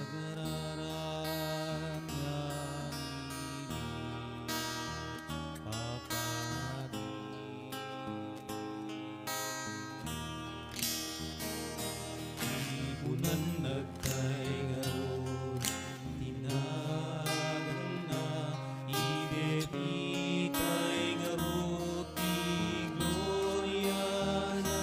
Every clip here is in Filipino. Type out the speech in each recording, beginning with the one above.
kasagararan nga ibunan nagkay ngaron tinagan na idetitay ngarot di gloria na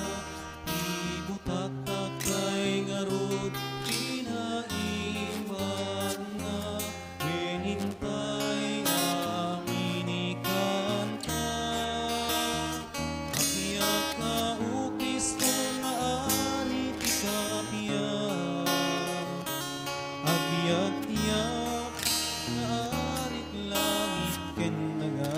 ibutak kay ngarot pinaiman na menintay amin ikanta apiyak na ukis ko na alit ikapia apiyak tiyak na alit langit ken naga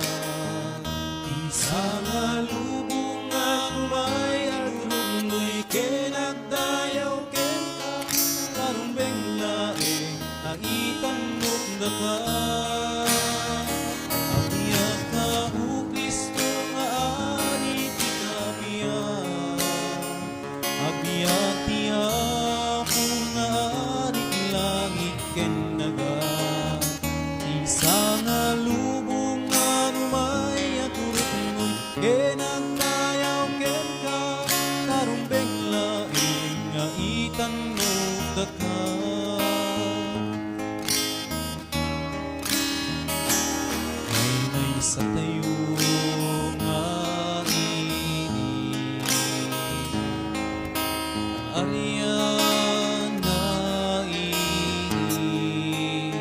isa nga lubong nga lumay agrunoy ken agdayaw ken karumbeng laeng ang itanok na ka apiyak na ukis ko nga alit ikapia apiyak tiyak kung nga alit langit ken naga isa nga lubong nga lumay at urutngoy ken agdayaw ken ka karumbeng laeng nga itanok na ka ay sa tayo nga ini alian na ini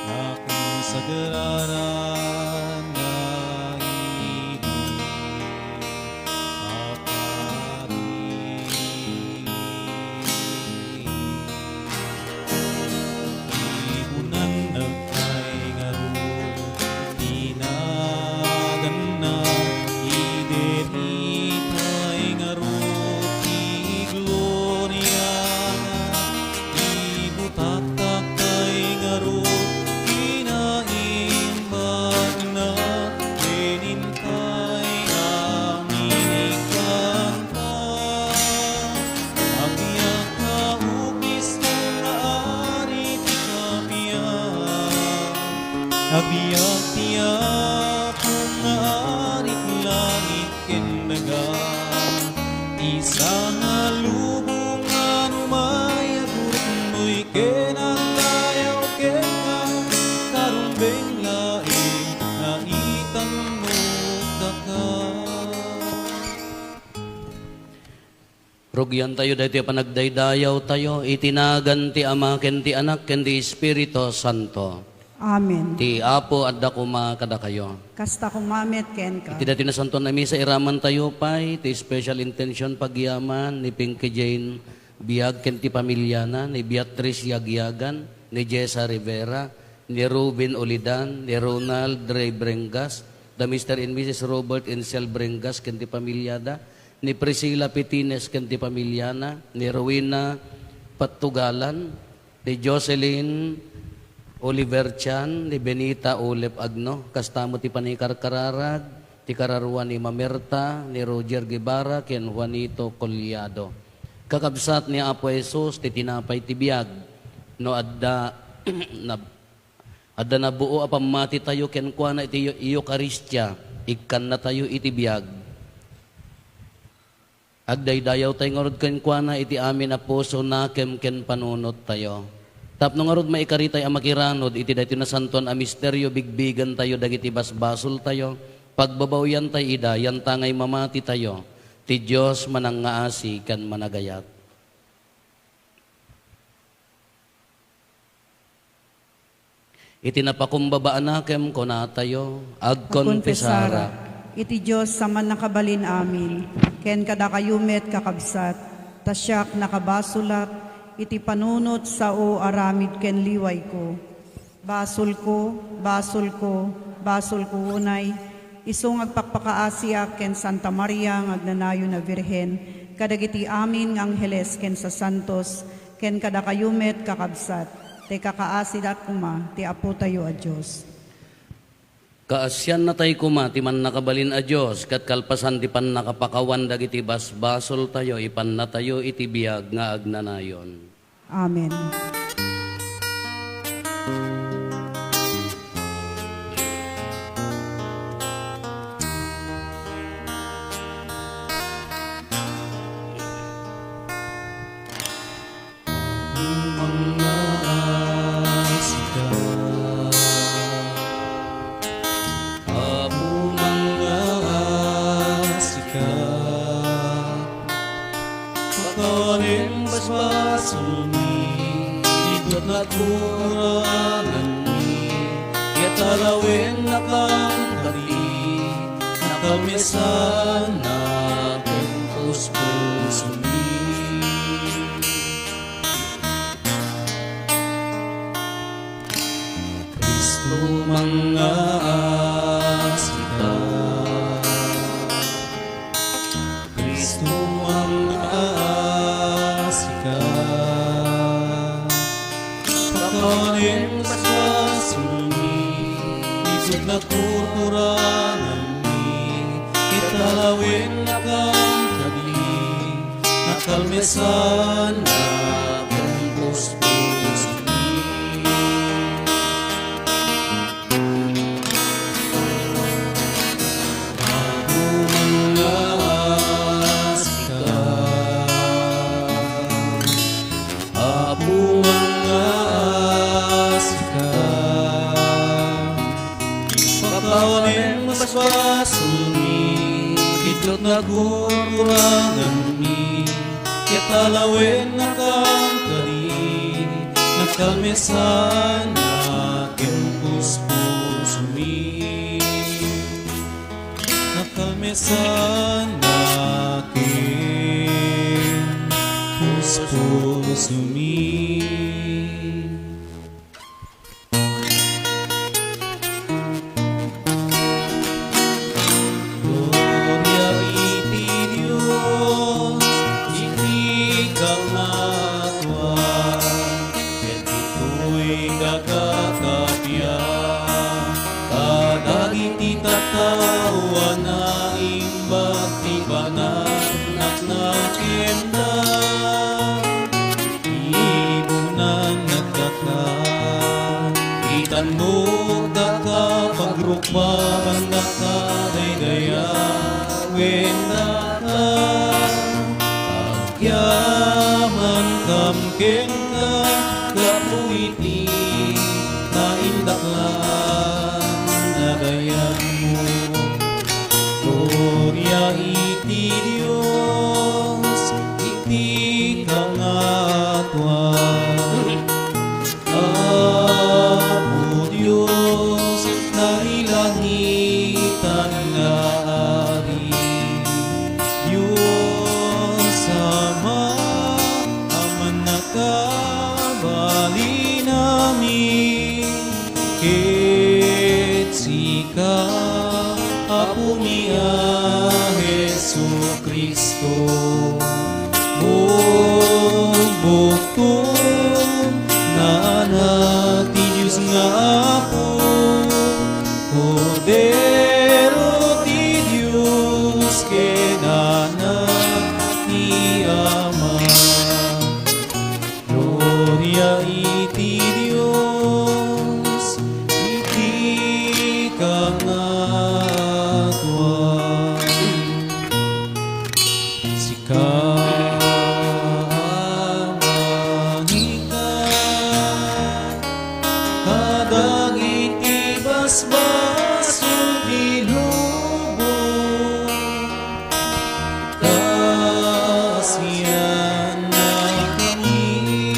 akong sagararan na ini ibunan nagkay ngaron tinagan na idetitay ngarot di gloria na ibutak kay ngarot pinaimbag na menintay amin ikanta apiyak na ukis ko na arit ikapia apiyak tiyak kung arit langit ken naga isa nga lubong nga numay agurnoy ken agdayaw ken ka karumbeng laeng nga itanok na ka. Rugyan tayo dahil panagdaydayaw tayo, itinagan ti Ama, ken ti Anak, ken ti Espiritu Santo. Amen. Ti Apo at dakuma kada kayo. Kasta kumamet ken ka. Iti dati na Santo na misa iraman tayo pay, ti special intention pagyaman, ni Pinky Jane Biag, ken ti pamilya na, ni Beatrice Yagyagan, ni Jessa Rivera, ni Ruben Olidan, ni Ronald Ray Brengas, the Mr. and Mrs. Robert Insel Brengas, ken ti pamilyada, ni Priscilla Pitines, ken ti pamilyana, ni Rowena Patugalan, ni Jocelyn Oliver Chan, ni Benita Olep Agno, kastamo ti panikarkararag, ti kararuan ni Mamerta, ni Roger Guevara, ken Juanito Collado. Kakabsat ni Apo Jesus, ti tinapay ti biag, no adda, adda na buo apamati tayo, ken kuana iti Eucharistia, ikkan na tayo iti biag. Agdaydayaw tayo ngarod ken kuana iti amin a puso nakem ken panunot tayo. Tapno ngarod maikaritay ang makiranod, iti dati na santon a misteryo, bigbigan tayo, dagiti basbasol tayo, pagbabawyan tayo ida, yan tangay mamati tayo, ti Diyos manang ngaasi kan managayat. Iti napakumbabaan nakem ko na tayo, agkonfesara. Iti Diyos sa man nakabalin amin, ken kada kayumet kakabsat, tasyak nakabasulat, iti panunot sa o aramid ken liway ko. Basol ko, basol ko, basol ko unay, isong agpakpakaasya ken Santa Maria ngagnanayo na Virhen, kadagiti amin ng Angeles ken sa Santos, ken kada kayumet kakabsat, te kakaasidat kuma, ti apo tayo a Diyos. Kaasyan na tayo kuma, ti man nakabalin a Diyos, kat kalpasan ti pan nakapakawan dagiti basbasol tayo, ipan na tayo iti biag nga agnanayon. Amen. Mga asika, amo mga asika, pakawanin basbasulmi, ikot na kurangan mi, yatalawin na kang bati, nakamisan na puspusumi. Kristo mga asika, Kristo mga asika, pakawanin sa sulmi, ikot na kurangan mi, italawin na kang gabi, nakalmesan na kang puspusumi. Apo mga asika, pakawanin maspasulmi, itlot na kurangan mi, yatalawin na kang kari, nakalmesan na aking puspusumi, nakalmesan na aking puspusumi. Gloria iti Dios, itikal na tuwan, ket ito'y kakakapyan, kadaging titatawan na imbag ti bananak na kemdan, ibunan nagdakan, itanmog daka pagrukbaban daka daydaya wendaka, agyaman kamken ka kapuiti na indaklan na dayan mo. Gloria iti Dios, iti kangatwan, Apo Dios na ilangitan nga ari, Diyos Ama, aman nakabali namin, ket sika, Apo niya Jesu Kristo, bukton na anak ti Diyos nga Apo, Kordero ti Diyos, kenanak ni Ama. Gloria iti Dios, iti kangatwan, sika kadagiti basbaso ti lubong, kasiyan na kami,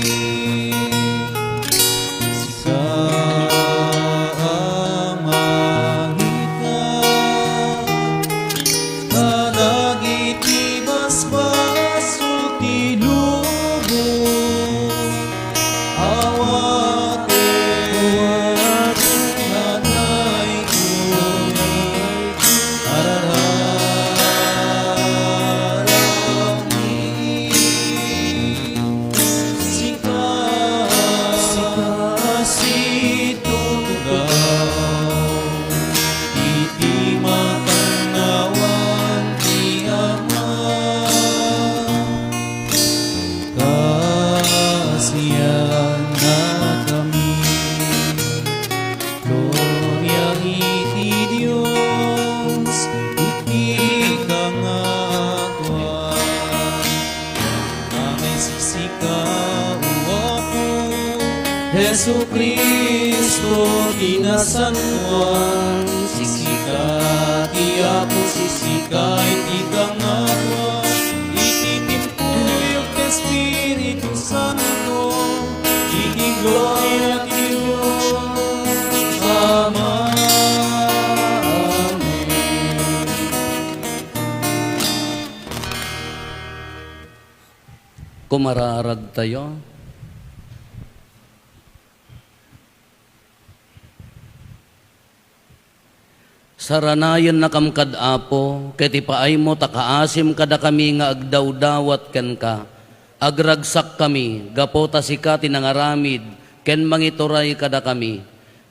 Jesu Kristo kinasanwan, sisika ti Apo sisika iti kangarwa, ititimpuyok Espiritu Santo, iti gloria ti Diyos Ama. Amen. Kumararag tayo. Saranayon na kamkad Apo, ket ipaay mo takaasim kada kami nga agdawdawat ken ka. Agragsak kami, gapota sika tinangaramid, ken mangituray kada kami.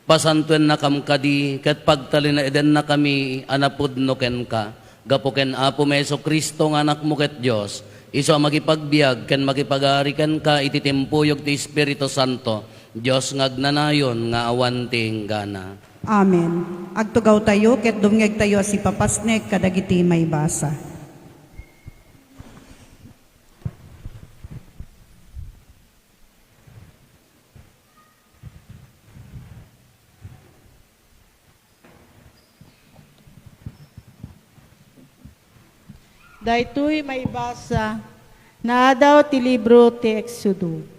Pasantuen na kamkadi, ket pagtalina eden na kami, anapudno ken ka. Gapo ken Apo Meso Kristo nga anak mo ket Dios. Iso makipagbiag, ken makipagari ken ka, ititimpuyog ti Espiritu Santo. Dios ngagnanayon nga awanting gana. Amen. Agtugaw tayo, ket dumngeg tayo si papasnek kadagiti may basa. Daytoy may basa na daw ti libro ti Exodo.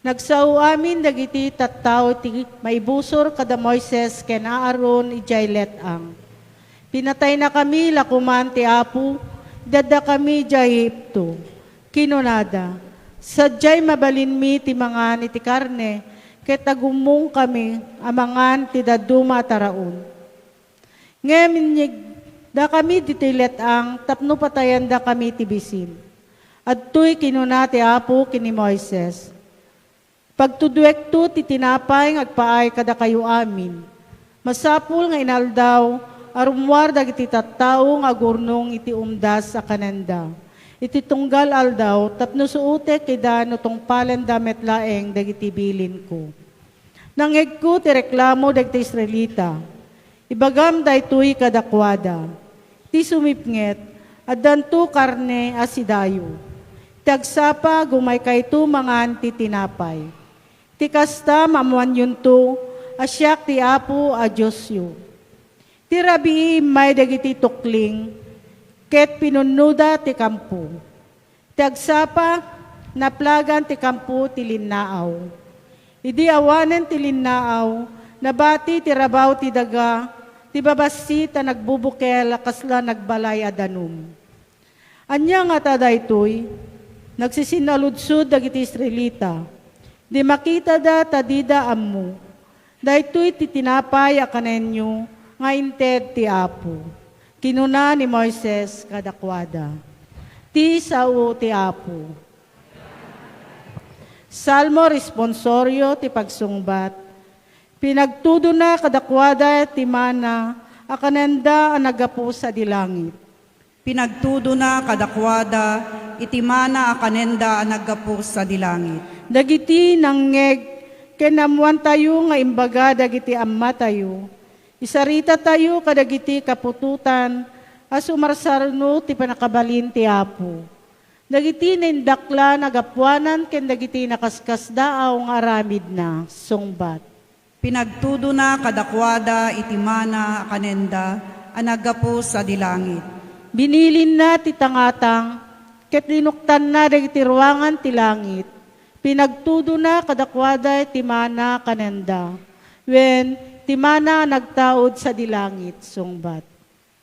Nagsao amin dagiti tattao ti maibusor kada Moises ken Aaron ijay letang. Pinatay na kami lakuman ti Apo, dada kami ijay Egypto. Kinunada, sadyay mabalin mi ti mangan iti karne, ket agumong kami amangan ti daduma taraon. Ngeminyig da kami diti letang, tapno patayan da kami ti bisin. Adtoy kinuna ti Apo kini Moises. Pagtudwek to ti tinapay ng agpaay kada kayo amin. Masapul nga inaldaw, arumwar dagiti tattao nga gurnong iti umdas sa kananda. Iti tunggal aldaw, tapno suute kida no tong palanda metlaeng dagiti bilin ko. Nangeg ko ti reklamo dagiti Israelita. Ibagam daytoy kadakwada. Ti sumipnget, adanto karne asidayo. Tagsapa gumay kayto mangan ti tinapay. Ti kasta mamuan yun to, asyak ti Apo a Diyos yu. Ti rabi may dagiti tukling, ket pinunuda ti kampo. Ti agsapa, naplagan ti kampo ti linnaaw. Idi awanen ti linnaaw, nabati ti rabaw ti daga, ti babasi ta nagbubukel, kasla nagbalay adanum. Anya nga ta daytoy, nagsisinaludsud dagiti Israelita, di makita da tadida ammo, daytoy ti tinapay akanenyo, nga inted ti Apo. Kinuna ni Moises kadakwada. Ti sao ti Apo. Salmo responsorio ti pagsungbat. Pinagtudo na kadakwada ti mana, akanenda ang nagapu sa dilangit. Pinagtudo na kadakwada, itimana akanenda ang naggapu sa dilangit. Dagiti nangeg, kenamuan tayo nga imbaga dagiti amma tayo. Isarita tayo kadagiti kapututan, as umarsarno ti panakabalin ti Apo. Dagiti nindakla nagapuanan ken dagiti nakaskas daaw nga aramid na sungbat. Pinagtudo na kadakwada, itimana akanenda ang naggapu sa dilangit. Binilin na ti tangatang, ket linuktan na dagiti ruangan ti langit. Pinagtudo na kadakwada ti mana kanenda. Wen ti mana nagtaod sa dilangit sungbat.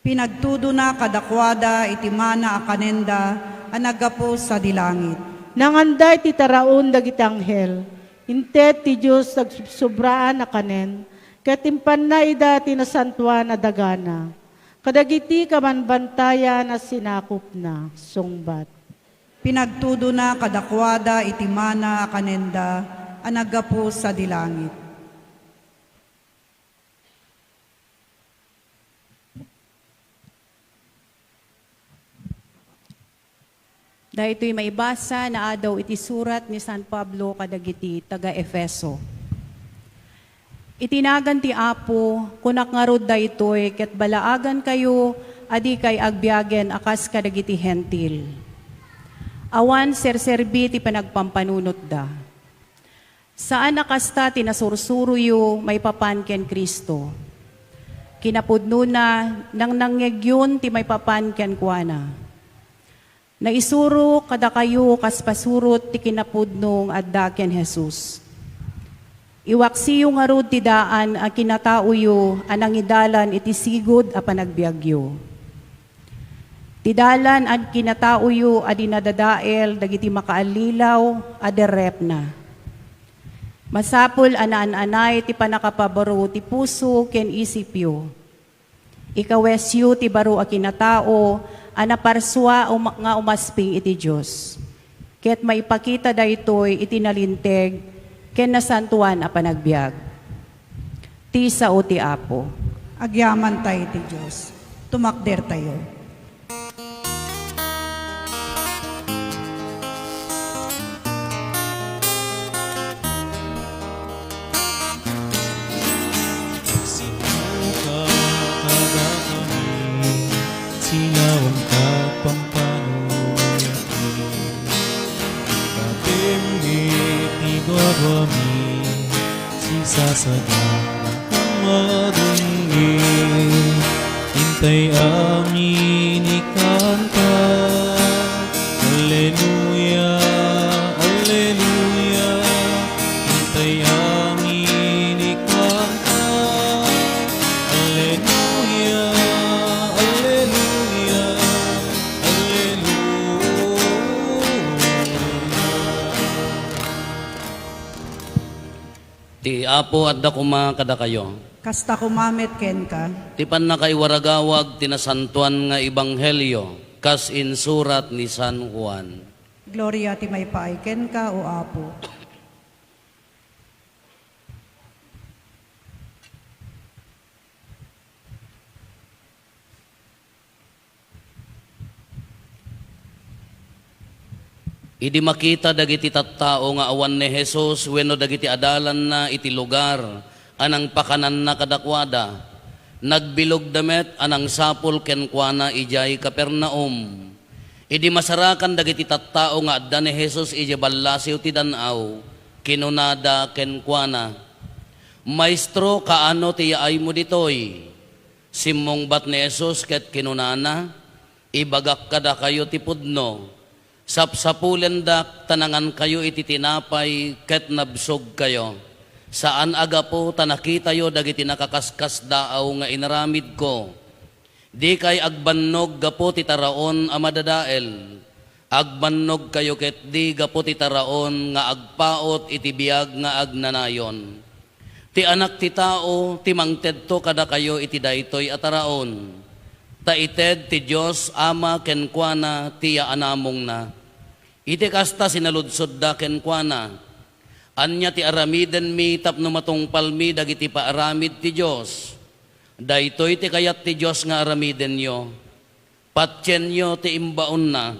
Pinagtudo na kadakwada, itimana akanenda ang naggapu sa dilangit. Nanganday ti taraon dagiti anghel. Intet ti Diyos nagsubraan na kanen. Katimpan na ida tinasantuan na dagana. Kadagiti kamanbantayan na sinakop na sungbat. Pinagtudo na kadakwada, itimana akanenda ang naggapu sa dilangit. Dahito'y maibasa na adaw iti surat ni San Pablo kadagiti taga Efeso. Itinagan ti Apo, kunak nga rod daytoy, ket balaagan kayo, adi kay agbiagen akas kadagiti hentil. Awan serserbi ti panagpampanunot da. Saan nakasta tinasursuruyo may papan ken Kristo. Kinapudno na nang nangyagyon ti may papan ken kuana. Naisuro kada kayo kas pasurot ti kinapudnong adda ken Jesus. Iwaksiyo nga rod ti daan a kinatauyo anang idalan iti sigod a panagbiagyo. Ti dalan ang kinatauyo a dinadadael dagiti makaalilaw a derep na. Masapol anaan-anay ti panakapabaro ti puso ken isipyo. Ikawesyo ti baro a kinatao anaparswa nga umasping iti Dios. Ket maipakita daytoy iti nalinteg ken nasantuan a panagbiag. Ti sao ti Apo. Agyaman tayo ti Diyos. Tumakder tayo. Sinuka kada kami, sinawang ka pampanuyakin. Kapimdi tigwagwami, sisasada ang madungi. Hintay amin ikanta, Alleluia, Alleluia. Hintay amin ikanta, Alleluia, Alleluia, Alleluia. Ti Apo adda kuma kada kayo. Kasta kumamet ken ka. Ti panakaiwaragawag tinasantuan nga ebanghelyo kas in surat ni San Juan. Gloria ti may paay ken ka o Apo. Idi makita dagiti tattao nga awan ni Jesus wenno dagiti adalan na iti lugar anang pakanan na kadakwada. Nagbilog damet anang sapul ken kuana ijay Kapernaum. Idi masarakan dagiti tattao nga adda ni Jesus ije ballasiw ti danaw. Kinunada ken kuana. Maestro kaano ti yaay mo ditoy? Simmong bat ni Jesus ket kinunana. Ibagak kada kayo ti pudno. Sapsapulen dak tanangan kayo iti tinapay ket nabsog kayo. Saan aga po tanakita yo dagiti nakakaskas daaw nga inaramid ko. Di kay agbannog gapo ti taraon a madadael. Agbannog kayo ket di gapo ti taraon nga agpaot iti biag nga agnanayon. Ti anak ti tao ti mangtedto kada kayo iti daytoy a taraon. Taited ti Dios ama ken kuana tiya anamong na. Iti kasta sinaludsod da ken kuana. Anya ti aramiden mi tapno matungpal mi dagiti paaramid ti Dios. Daytoy ti kayat ti Dios nga aramiden yo. Patyen yo ti imbaon na.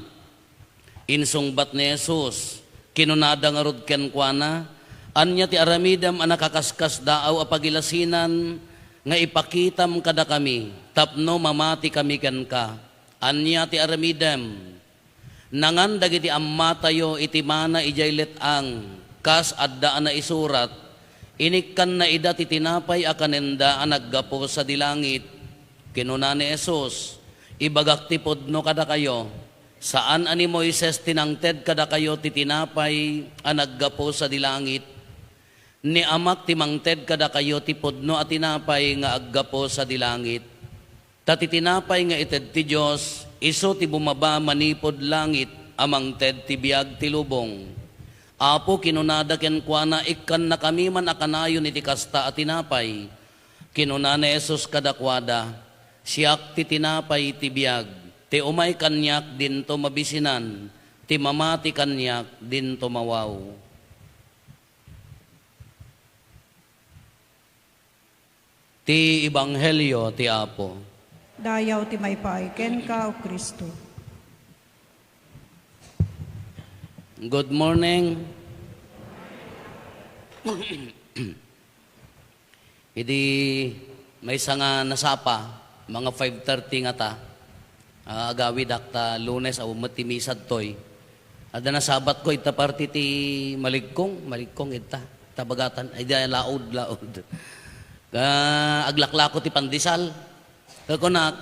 Insungbat ni Jesus. Kinunada nga rod ken kuana. Anya ti aramidam a nakakaskas daaw a pagilasinan nga ipakitam kada kami. Tapno mamati kami ken ka. Anya ti aramidam. Nangan dagiti amma tayo iti mana ijay letang kas adda na isurat inikkan na ida ti tinapay akanenda naggapo sa dilangit. Kinuna ni Jesus, ibagak ti pudno kada kayo. Saan ani Moises tinangted kada kayo ti tinapay naggapo sa dilangit? Ni amak timangted kada kayo ti pudno at tinapay nga aggapo sa dilangit. Tati tinapay nga ited ti Diyos, iso ti bumaba manipod langit, amang ted ti biag ti lubong. Apo kinunada ken kuana ikkan na kami man akanayon iti kasta at tinapay. Kinuna ni Jesus kadakwada, siyak ti tinapay ti biag, ti umay kanyak dinto mabisinan, ti mamati kanyak dinto mawaw. Ti Ebanghelyo ti Apo. Dayaw ti may paay ken ka o Kristo. Good morning. Idi may nga nasapa, mga 5:30 nga ta. Agawid akta Lunes aw matimisad toy. Ada na sabat ko ita party ti maligkong ita. tabagatan, ay di laod. Aglaklako ti pandisal. Kakunak,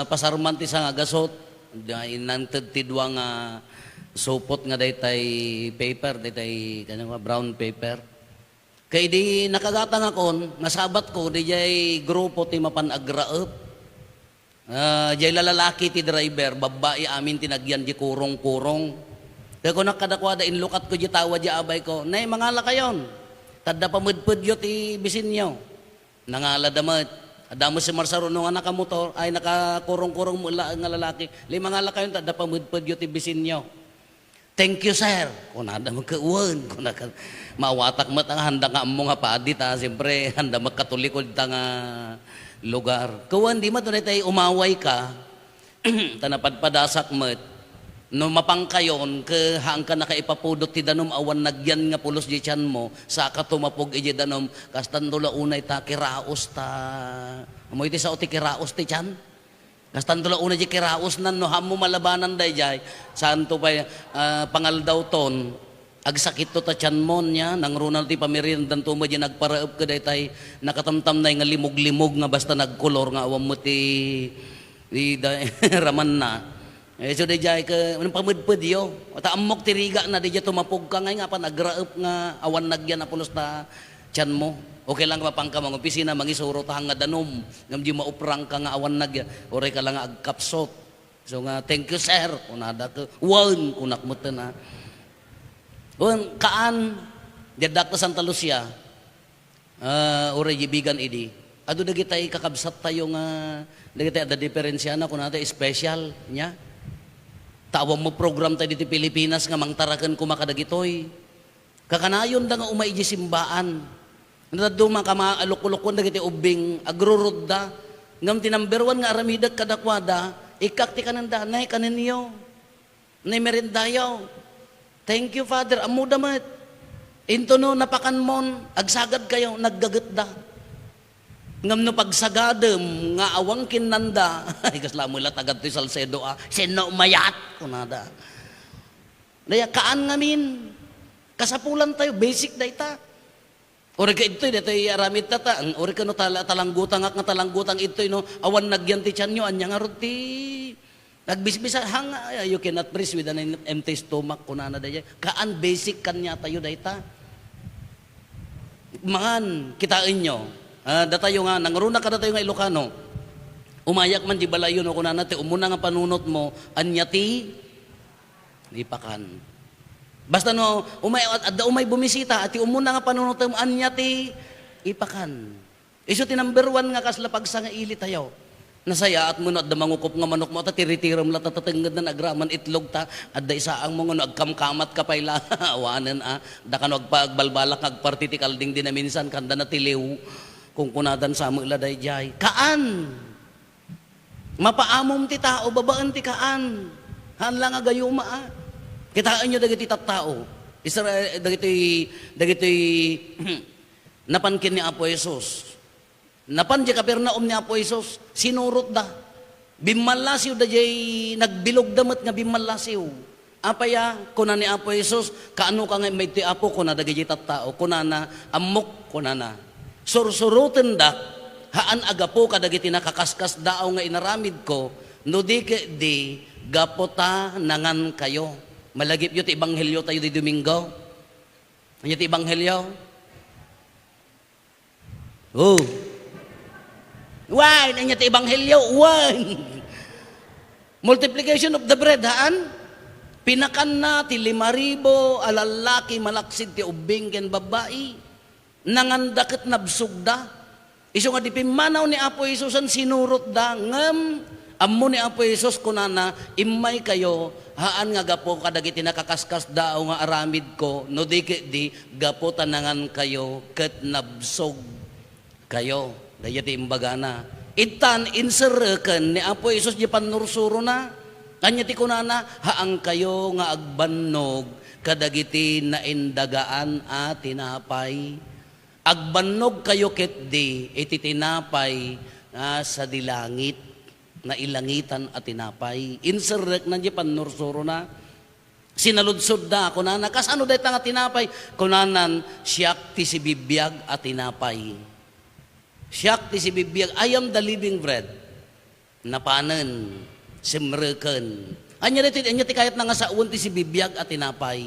pasaruman ti sa gasot, inanted ti dua nga supot nga daytay paper, daytay brown paper. Kay di nakagatang akon, nasabat ko, di jay grupo ti mapanagraep. Jay lalaki ti driver, babae amin tinagyan di kurong-kurong. Kaya kung nakadakwada, inlukat ko di tawa di abay ko, nay, mangala kayon. Tadda pamudpud yo ti bisin nyo. Nangala damat. Adamo si Marsaro nung nakamotor, ay nakakurong-kurong mula nga lalaki. Mangala kayon, tadda pamudpud yo ti bisin nyo. Thank you, sir. Kung nada magkauwan, kung naka mawatak mo ang handa nga mo nga paadit, siyempre, handa magkatulikod ta nga lugar. Kawan, di mo doon tayo umaway ka, tanapadpadasak mo, no mapangkayon, hang ka nakaipapudot ti danom, awan nagyan nga pulos di tiyan mo, saka tumapog iji danom, kastan tula unay ta, kiraos ta, amoy ti sao ti kiraos ti tiyan? Kastan tula unay di kiraos nan, no hamo malabanan day jay, saan to pa pangal daw ton, agsakit to ta tiyan mo niya, nang runal ti pamirindan to mo di nagparaep ka day tay, nakatamtam na nga limog-limog nga basta nagkolor nga awam mo ti raman na. So di jay ka, pamudpud yo. Ta amok tiriga na di jay tumapog ka ngay nga pa nagraep nga awan nagyan apulos ta tiyan mo. Okay lang mapang ka mga opisina mangisuro ta nga danom. Ngam di mauprang ka nga awan nagyan. Ore ka lang nga agkapsot. So nga thank you sir. Kunada ka. Wan kunak mo na. Wan kaan diadak ta Santa Lucia. Ore jibigan idi. Ado dagitay kakabsat tayo nga dagitay ada diferensya na kunada special nya. Tawag mo program tayo dito Pilipinas nga mangtarakan kumakadagitoy. Kakanayon da nga umay di simbaan. Naduma ka maalok-ulokon da giti ubing agrurod da. Ngam ti number 1 nga aramidag kadakwada, ikakti kananda, nay kaninyo. Nay merindayaw. Thank you Father, amu damat. Into no napakan mon, agsagad kayo, naggagat da. Ngam no pagsagadem nga awang kinanda ay kasla mo la tagad ti Salcedo sino mayat kunada daya kaan ngamin kasapulan tayo basic dayta ore ka ito dito aramid tata ore ka no talanggutang nga talanggutang ito no awan nagyan ti tiyan nyo anya nga roti nagbisbisa hang you cannot breathe with an empty stomach kunana daya kaan basic kanya tayo dayta mangan kitain nyo. Datayo nga, nangruna ka datayo nga Ilocano. Umayak man di balayo no kunan natin, umuna nga panunot mo, anyati, ipakan. Basta no, umay bumisita, ati umuna nga panunot mo, anyati, ipakan. Iso ti number 1 nga kasla pagsa nga ili tayo. Nasaya at mo no, at damangukop nga manok mo, at tiritiram la tatatangad na nagraman itlog ta, at da isaang mo nga no, agkamkamat ka pa'y awanan da ka no, agpagbalbalak, agpartitikal ding din na minsan, kanda na tiliw, kung kunadan sa mo iladay jay. Kaan! Mapaamom ti tao, babaan ti kaan. Hanlang agayuma Kitaan nyo dagiti tattao. Dagiti napankin ni Apo Jesus. Napan di Kapernaum ni Apo Jesus, sinurot da. Bimalasiw da jay nagbilog damat nga bimalasiw. Apaya, kuna ni Apo Jesus, kaano ka nga may ti Apo, kuna dagiti tattao, kuna na amok, kuna na. Sursurutin da, haan agapo kadagiti nakakaskas daaw nga inaramid ko, no di gapota nangan kayo. Malagip yo ti Ebanghelyo tayo di Domingo. Ano ti Ebanghelyo? Oh. Why? Ano ti Ebanghelyo? Why? Multiplication of the bread, haan? Pinakan na ti 5,000 alalaki malaksid ti ubing ken babae. Nangandakit nabsug da. Iso nga di pimanaw ni Apo Jesus ang sinurot da. Ngam, ammo ni Apo Jesus kunana, imay kayo, haan nga gapo kadagiti nakakaskas dao nga aramid ko, no di gapo tanangan kayo, ket nabsog kayo. Dayati imbagana. Itan, inserken ni Apo Jesus di panursuro na. Kanya ti kunana, haang kayo nga agbannog, kadagiti na indagaan at tinapay. Agbannog kayo ketdi, iti tinapay sa dilangit, na ilangitan at tinapay. Inserek na di panursuro na. Sinaludsod da, kunana, kas ano dahi nga tinapay? Kunanan, siyak ti si bibiyag at tinapay. Siyak ti si bibiyag, I am the living bread. Napanan, simreken. Anya ti kayat na nga sa uwan ti si bibiyag at tinapay.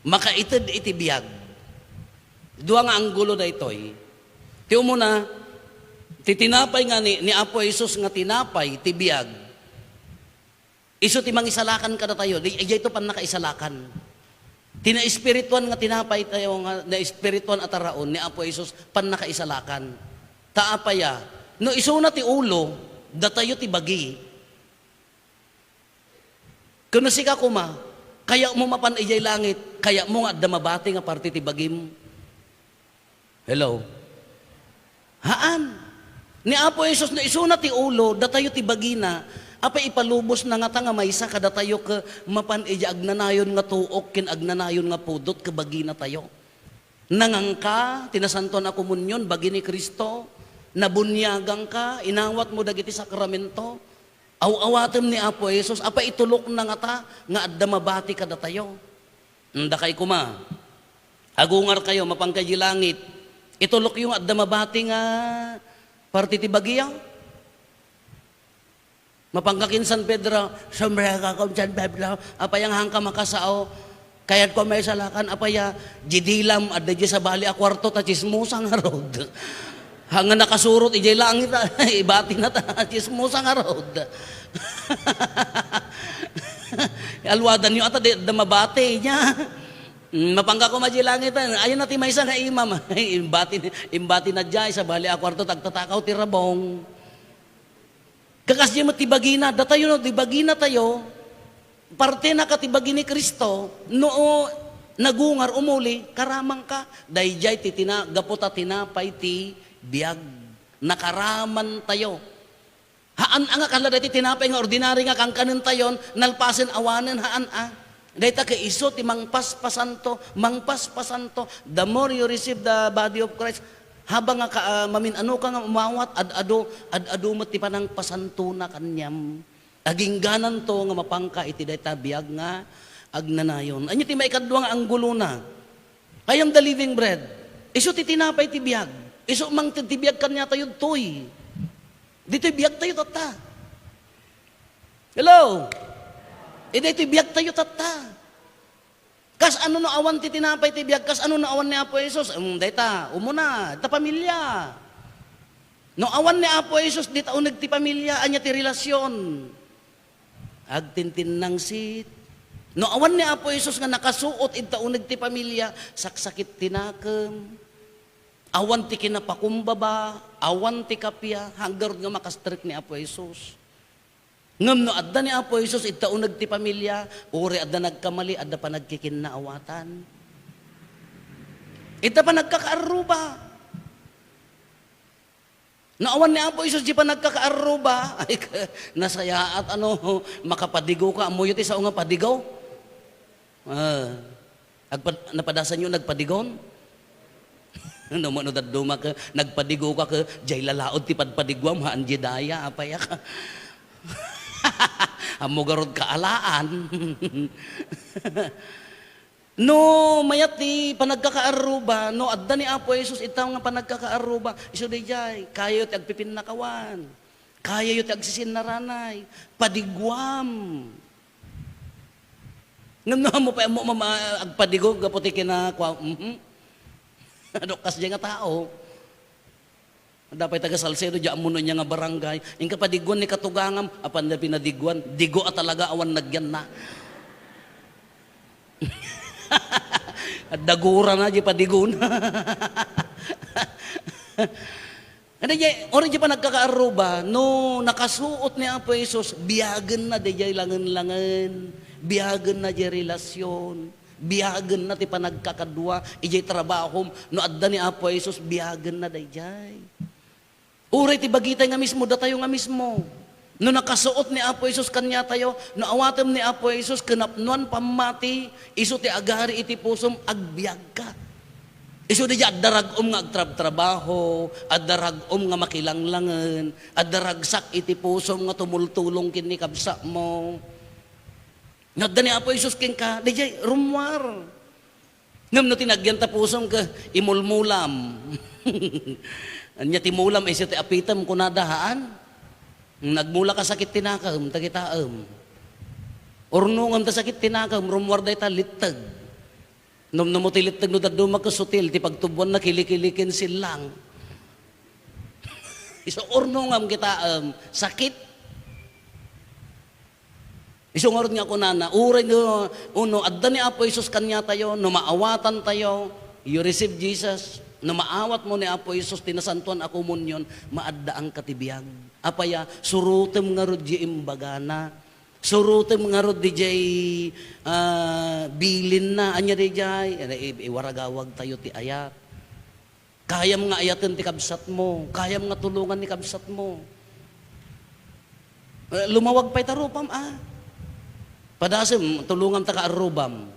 Makaitid iti biyag. Dua nga anggulo da itoy. Tiyo mo na, titinapay nga ni Apo Jesus nga tinapay, ti biyag. Iso ti mangisalakan kada tayo, di ito pan nakaisalakan. Tina-espirituan nga tinapay tayo nga na espirituan ataraon ni Apo Jesus pan nakaisalakan. Taapaya, no iso na ti ulo, datayo ti bagi. Kuno sika kuma, kaya mo mapan ijay langit, kaya mo nga damabati nga parte ti bagim. Hello? Haan? Ni Apo Jesus na iso na ti ulo, datayo ti bagi na, apa ipalubos na nga nga maysa kada tayo ka mapan ija agnanayon nga tuok kin agnanayon nga pudot ka bagi na tayo. Nangangka, tinasanto na komunyon, bagi ni Kristo, nabunyagang ka, inawat mo dagiti sakramento, awatem ni Apo Jesus, apa itulok na nga ta, nga adda mabati kada tayo. Kay kuma, agungar kayo, mapangkaji langit, itulok yung adda mabati nga, parte ti bagiyaw. Mapangkakin San Pedro, sumrega kom San Pedro, apayang hangka makasao, kayat ko may salakan, apaya, jidilam, adda di sa bali a kwarto, ta chismusang harod. Hanga nakasurot, ijay langit, ibati na ta, chismusang harod. Alwadan nyo ata, da mabati niya. Mapangka ko maji langit, ayun natin may isa nga imam, imbati na dyan, sa bali a kwarto, tagtatakaw tirabong. Kakas di mo tibagi na, datayo no, tibagi na tayo, parte na katibagi ni Kristo, noo nagungar umuli, karamang ka, dayjay titina, gaputa tinapay ti biyag, nakaraman tayo. Haan nga kalada ti tinapay nga ordinary nga kang kanin tayon, nalpasin awanen haan Dahita kay iso ti mangpaspasanto, the more you receive the body of Christ, habang nga mamin ano ka nga umawat ad-ado mo ti panang pasanto na kanyam aging ganan to nga mapangka iti dayta biag nga agnanayon anyo ti maikadwa nga anggulo na I am the living bread iso ti tinapay ti biag iso mang ti biag kanya tayo toy dito biag tayo tata hello ti biag tayo tata. Kas ano no awan ti tinapay ti biag, kas ano no awan ni Apo Jesus, dayta, umuna, ta pamilya. No awan ni Apo Jesus, dita uneg ti pamilya, anya ti relasyon. Agtintin nang sit. No awan ni Apo Jesus nga nakasuot, ita uneg ti pamilya, saksakit tinakem. Awan ti kinapakumbaba, awan ti kapya, hanggar nga makastrik ni Apo Jesus. Ngam no adda ni Apo Jesus itaunag ti pamilya, uri adda nagkamali, adda pa nagkikinaawatan. Ita pa nagkakaaruba. Naawan ni Apo Jesus di pa nagkakaaruba. Ay, nasaya at makapadigo ka, amuyo ti sao nga padigaw. Napadasan nyo nagpadigon? Naman duma ka, nagpadigo ka ka, jay lalaod ti padpadigwam, haan jidaya, apaya ka. Amugarod kaalaan. No, mayat ti panagkakaaruba, no, adda ni Apo Jesus, itaw nga panagkakaaruba, iso di jay, kayo ti agpipinakawan, kayo ti agsisinnaranay, padigwam. Ngam mo pa mo agpadigog, gaputi kinakwa, ano kasi nga tao, dapat taga Salcedo diyan mo niya nga barangay. Ing kapadigwan ni katugangam apan na pinadigwan, digo at talaga awan nagyan na. At dagura na di padigon. Ano diyan, ori di pa nagkakaaruba no nakasuot ni Apo Jesus, biyagan na di langan-langan, biyagan na di relasyon. Biyagan na ti panagkakadwa, ijay trabaho, no adda ni Apo Jesus, biyagan na dayjay. Uray ti bagitay nga mismo, datayo nga mismo. No nakasuot ni Apo Jesus kanya tayo, no awatem ni Apo Jesus, kanapnuan pamati, iso ti agari iti pusom, agbiag ka. Iso di addaragom nga agtrabaho, addaragom nga makilanglangan, addaragsak iti pusom nga tumultulong kini kabsa mo. Nadda ni Apo Isus king ka, di jay, rumwar. Ngam no tinagyan tapusong ka, imulmulam. Anya timulam ay siya ti apitam kunadahaan. Nagmula ka sakit tinakam, tagitaam. Ornungam ta sakit tinakam, rumwar day ta litag. Nung mo ti litag no daduma ka sutil, ti pagtubuan na kilikilikin silang. Iso ornungam kita sakit. Iso nga rin nga ako na uray no, uno, adda ni Apo Isus kanya tayo, no maawatan tayo, you receive Jesus, no maawat mo ni Apo Isus, tinasantuan ako munyon, maadda ang katibiyag. Apaya, surutem nga rin di imbagana, surutem nga rin di jay bilin na, anya di jay, iwaragawag tayo ti ayat. Kayam nga ayatin ti kabsat mo, kayam nga tulungan ni kabsat mo. Lumawag pa'y tarupam, Padasem, tulungan ta ka arubam.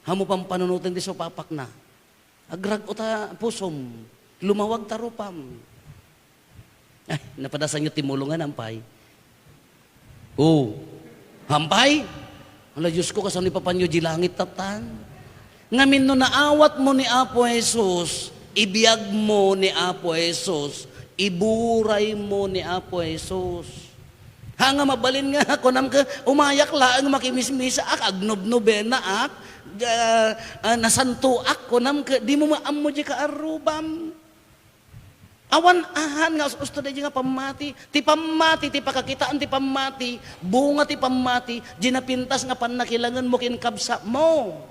Hamo pang panunutin di so papak na. Agrag o ta pusom. Lumawag tarupam. Ay, napadasan nyo timulungan, hampay. Hampay? Ala, Diyos ko, kasan ipapanyo di langit tatan. Ngamin no naawat mo ni Apo Jesus, ibiyag mo ni Apo Jesus, iburay mo ni Apo Jesus. Hanga mabalin nga ako nam ka umayak laang makimismisa ak agnobnobena ak nasanto ak ko nam ka di mo maammo di ka arubam. Awan ahan nga gusto na nga pamati ti pakakitaan ti pamati bunga ti pamati di napintas nga panakilangan mo kinkabsa mo.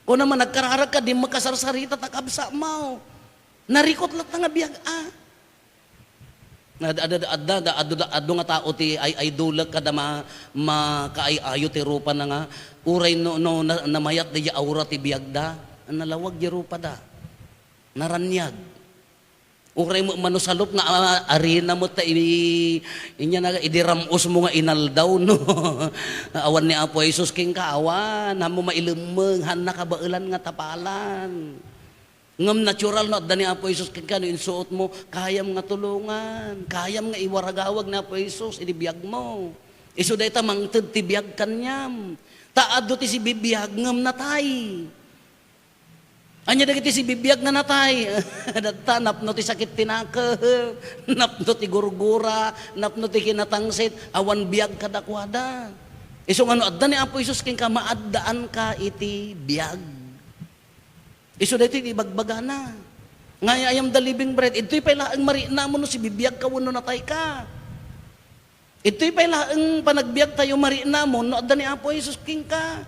Kung naman nagkararag ka di makasarsarita takabsa mo. Narikot lang nga biyag ado nga tao ti ay dulak kada makaayayo ti rupa na nga uray no namayat di aura ti biyagda nalawag di rupa da naranyag uray mo manusalop nga arena mo ta inya na idiramos mo nga inaldaw no awan ni Apo Jesus king kaawan hamo mailumeng han nakabailan nga tapalan. Ngam natural no adda ni Apo Jesus ken kano insuot mo kayam nga tulungan, kayam nga iwaragawag na Apo Jesus idibiyag mo. Isu dayta mangted ti biyag kanyam. Taadto ti si bibiyag ngam natay. Anya dagiti si bibiyag nga natay. Datta napno ti sakit tinaka, napno ti gurgura, napno ti kinatangsit, awan biyag kadakwada. Isu ngano adda ni Apo Jesus ken ka maaddaan ka iti biyag. Iso dito ibagbagana. Nga ayam the living bread. Ito'y pailaang marina mo no si bibiyag ka no natay ka. Ito'y pailaang panagbiag tayo marina mo no adda ni Apo Jesus king ka.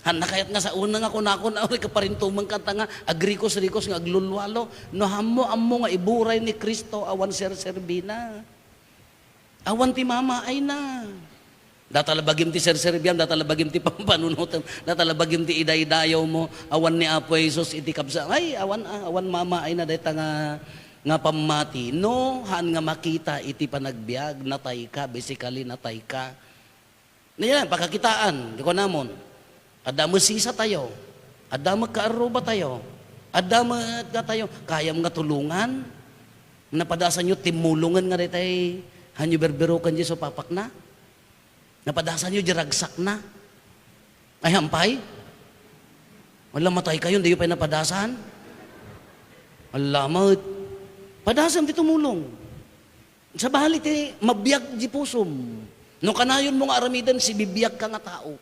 Han nakayat nga sa una nga kunakon awri ka parintumang kanta nga agrikos-rikos nga aglulwalo. No ammo nga iburay ni Kristo awan ser-serbina. Awan ti mama ay na. Datalabagim ti ser-serbiam, datalabagim ti pampanunutan, datalabagim ti iday-dayaw mo, awan ni Apo Jesus iti kabsa. Ay, awan mama ay na dayta nga pamati. No, han nga makita iti panagbiag, natay ka, basically natay ka. Yan, pakakitaan, di ko namon. Ada masisa tayo, ada magkaaruba tayo, ada magka tayo, kayam nga tulungan, napadasan nyo timulungan nga ditay, hanyo berberukan dyan so papak na. Napadasan nyo, diragsak na. Ay, hampay? Wala matay kayo, hindi nyo pa napadasan? Alamat. Padasan di tumulong. Sa bahali ti, mabiyag di pusom. No kanayon mo nga aramidan, si bibiyag ka nga tao.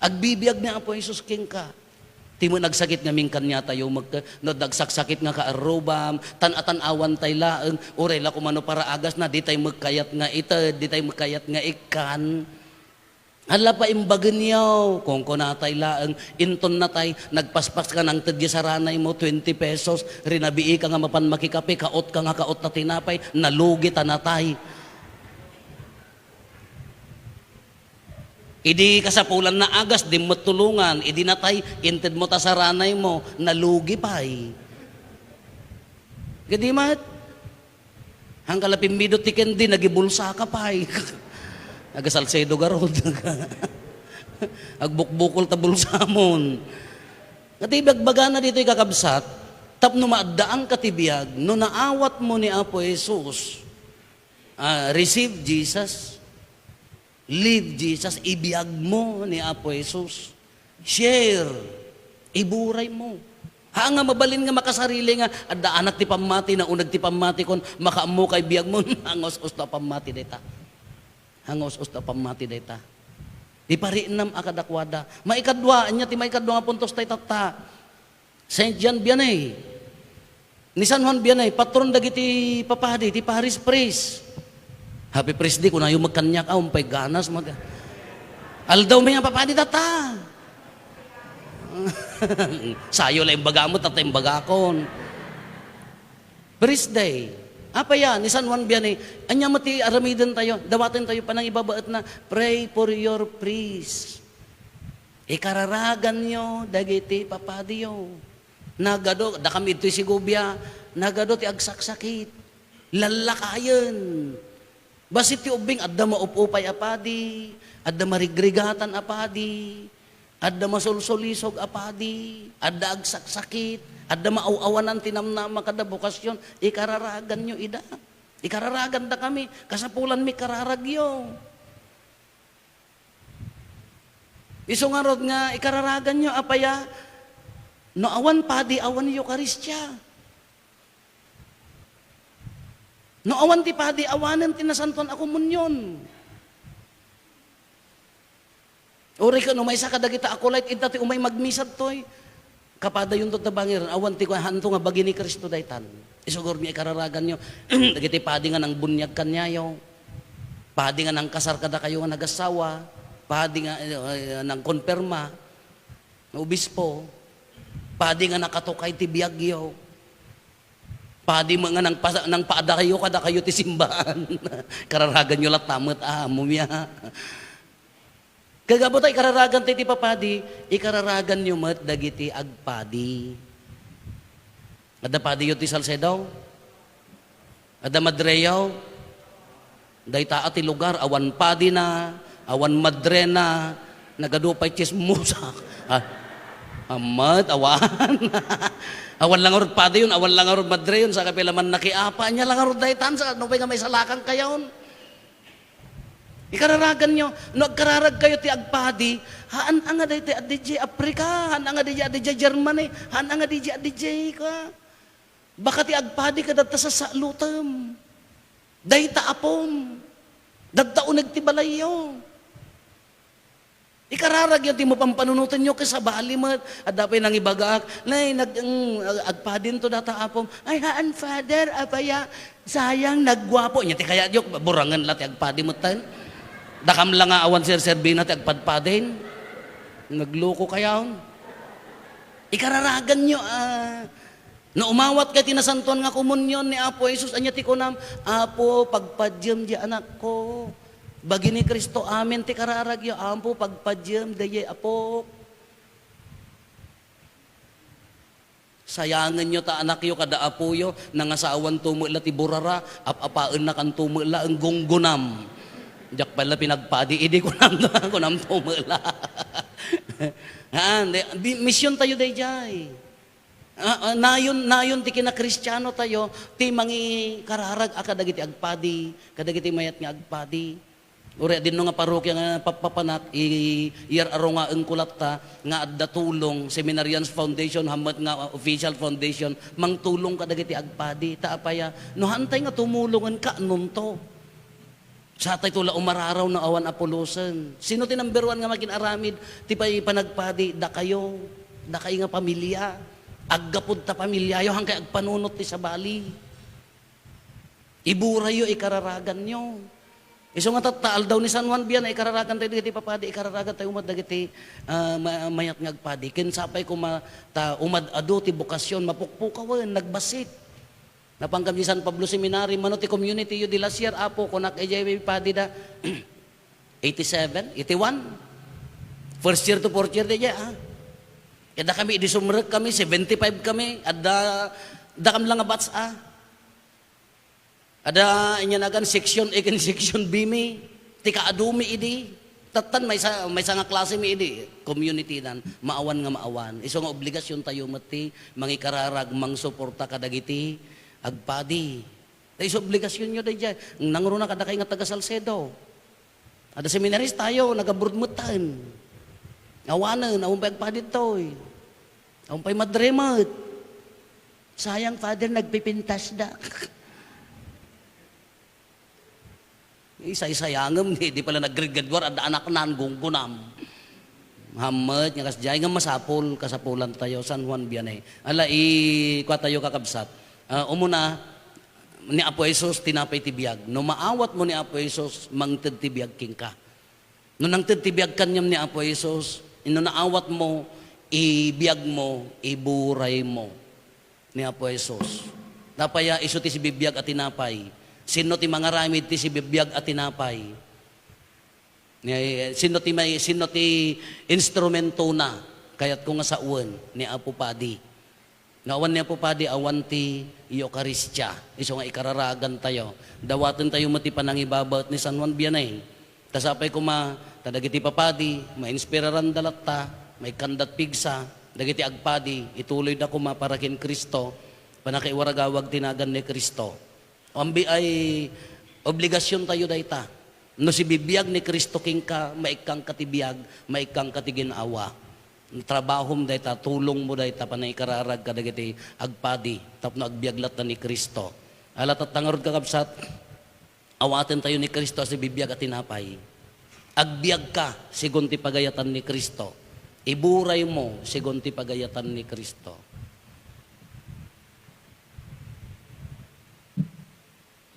Agbibiyag na Apo Jesus king ka. Ti mo nagsakit nga mingkan niya tayo, no nagsaksakit nga kaarubam, tan-awan tay laeng, uray la kumano para agas na, di tayo magkayat nga ita, di tayo magkayat nga ikan. Hala pa imbagan yaw, kung natay laeng, inton natay, nagpaspas ka ng tadya sa ranay mo, 20 pesos, rinabii ka nga mapan makikape, kaot ka nga kaot na tinapay, nalugi ta natay. Idi kasapulan na agas, di matulungan, idi natay, inted mo ta sa ranay mo, nalugi pa'y. Gadi mat, hangkalapin midot ti kendi, nagibulsa ka pa'y. Agasalsedo garod. Agbukbukol ta bulsamon. Katibagbaga na dito'y kakabsat, tapno maaddaang katibiyag, no naawat mo ni Apo Jesus, receive Jesus. Live Jesus, ibiyag mo ni Apo Jesus. Share, iburay mo. Ha nga mabalin nga makasarili nga, adda anak ti pamati na unag ti pamati kon, makaamo kay biyag mo, hangos-os na pamati deta. Hangos-os na pamati deta. Ipariinam akadakwada. Maikadwa, anya ti maikadwa nga puntos tay tata. Saint John Vianney. Ni San Juan Vianney, patron dagiti papadi, ti Paris Priest. Happy Priest Day, kung na yung magkanyak, umpay ganas, aldaw may nga papadi tata. Sayo lang yung baga mo, tata yung bagakon. Priest Day. Apa yan, ni San Juan Vianney, anya mati aramidan tayo, dawatin tayo panang ibabaat na, pray for your priest. Ikararagan nyo, dagiti papadiyo. Nagado, da kami ito'y sigubya, nagado ti agsaksakit. Lalakayan. Basit ti ubing, adda maupupay apadi, adda marigrigatan apadi, adda masulsulisog apadi, adda agsaksakit, adda maawanan tinamnama kada bukasyon, ikararagan nyo ida. Ikararagan da kami, kasapulan mi kararagyo. Iso nga rod nga, ikararagan nyo apaya, no awan padi, awan ni Eukaristya. No awan ti padi, awanan tinasanton ako munyon. Uri ka no, may isa kadagita ako light, ita ti umay magmisad toy. Kapada yung tabangiran, awan ti ko hanto nga bagi ni Kristo daytan. Isugor niya ikararagan nyo, dagiti padi nga ng bunyag kanyayo, padi nga ng kasar kada kayo nga nagasawa, padi nga ng konperma, ng obispo, padi nga nakatukay ti biyagyo, padi mga nang paada kayo kada kayo ti simbahan. Kararagan nyo latamot, mumya. Kagabot ay kararagan ti papadi, ikararagan nyo mat dagiti agpadi. Ada padi yo ti Salcedo, ada Madreyaw, dayta ati lugar, awan padi na, awan madre na, nagadupay chismusa. Amat, awan. Awan lang arod padi yun, awan lang arod madre yun, sa kapilaman nakiapa, niya lang arod daytan, sa ano nga may salakang kayon. Ikararagan nyo, no agkararag kayo ti agpadi, haan nga day ti adijay Afrika, haan nga day adijay Germany, haan nga day adijay ka. Baka ti agpadi ka data sa salutam, day taapom, dagtaunag ti balayo. Ikararag yun, ti mo pampanunutan nyo kasabali mo, at dapay nang ibagak, nay, agpadin to data apom, ay haan father, apaya, sayang, nagwapo. Nya ti kaya yun, burangan lati agpadi mo tayo. Dakam lang nga awan sir-serbina ti agpadpadin. Nagloko kayaon. Ikararagan nyo, na umawat kay tinasantuan nga komunyon ni Apo Jesus, anya ti kunam, Apo, pagpadyam di anak ko. Bagi ni Kristo, amen ti kararagyo, Apo, pagpadyam daye Apo. Sayangan nyo ta anak yo kada apo yo, nangasawan tumula ti burara, apapaan na kan tumula ang gunggunam. Diyak pala pinagpadi, idi ko nam tumula. Misyon tayo day jay. Nayon ti kina Kristiyano tayo, ti mangi kararag kadagiti agpadi, kadagiti mayat nga agpadi. Uri din no nga parokya nga papapanak, iyar aro nga ang kulata, nga adda tulong, Seminarians Foundation, hamat nga official foundation, mang tulong kadagiti agpadi, taapaya, no hantay nga tumulungan ka, nunto. Sa tay tula umararaw na awan apolosan. Sino ti number one nga maginaramid? Ti pa'y panagpadi, da kayo nga pamilya. Aggapod ta pamilya, yo hangkay agpanunot ti sabali. Iburayo, ikararagan nyo. Iso nga tataal daw ni San Juan Vianney, ikararagan tayo dagiti papadi, ikararagan tayo umad dagiti mayat nga agpadi. Kinsapay ko umad ado ti bukasyon, mapukpukawan, nagbasit. Napanggam ni San Pablo Seminary, mano ti community yu di last year, Apo, kunak EJB padi da, 87, 81, first year to fourth year di Kada kami, idisumrek kami, 75 kami, ada kam lang nga bats Ada inyanagan section A ken section B mi, tika adumi idi. Tatan may nga klase mi idi, community dan, maawan nga maawan. Iso nga obligasyon tayo mati, mangikararag, mangsuporta kadagiti, agpadi. Iso obligasyon nyo day dyan. Nangro na kada kayo nga taga Salcedo. Ada seminaris tayo, nagaburmutan. Awanan, awampay agpaditoy. Awampay madremat. Sayang, Father, nagpipintas da. Isay-sayangam, di pala nag-grade-war, ada anak nan, gunggunam. Hamad, nga kasjay, nga masapol, kasapulan tayo, San Juan Vianney. Ala, kwa tayo kakabsat. Umuna, ni Apo Jesus, tinapay tibiyag. No maawat mo ni Apo Jesus, mangtid tibiyag king ka. No nangtid tibiyag kanyam ni Apo Jesus, no naawat mo, ibiyag mo, iburay mo ni Apo Jesus. Napaya iso ti si bibiyag at tinapay. Sino ti mga ramid ti si bibiyag at tinapay. Sino ti instrumento na kayat ko nga sa uwan ni Apo Padi. Nawan ni Apo Padi awan ti Eucharistia. Iso nga ikararagan tayo. Dawaten tayo mati panangibabat ni San Juan Vianney. Tasapay ko tadagiti papadi, mainspiraran dalatta, may kandat pigsa, dagiti agpadi, ituloy na kuma para kin Kristo, panakaiwaragawag tinagan ni Kristo. Ambi ay obligasyon tayo dayta. No si bibiyag ni Kristo king ka, maikang katibiyag, maikang katiginawa. Trabahom dayta, tulong mo dayta, panay kararag ka dagiti agpadi, tapno agbiaglat na ni Kristo. Alat at tangarod kakabsat, awaten tayo ni Kristo si bibiyag at tinapay. Agbiag ka, sigun ti pagayatan ni Kristo. Iburay mo, sigun ti pagayatan ni Kristo.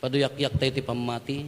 Paduyak-yak tayo ti pamati.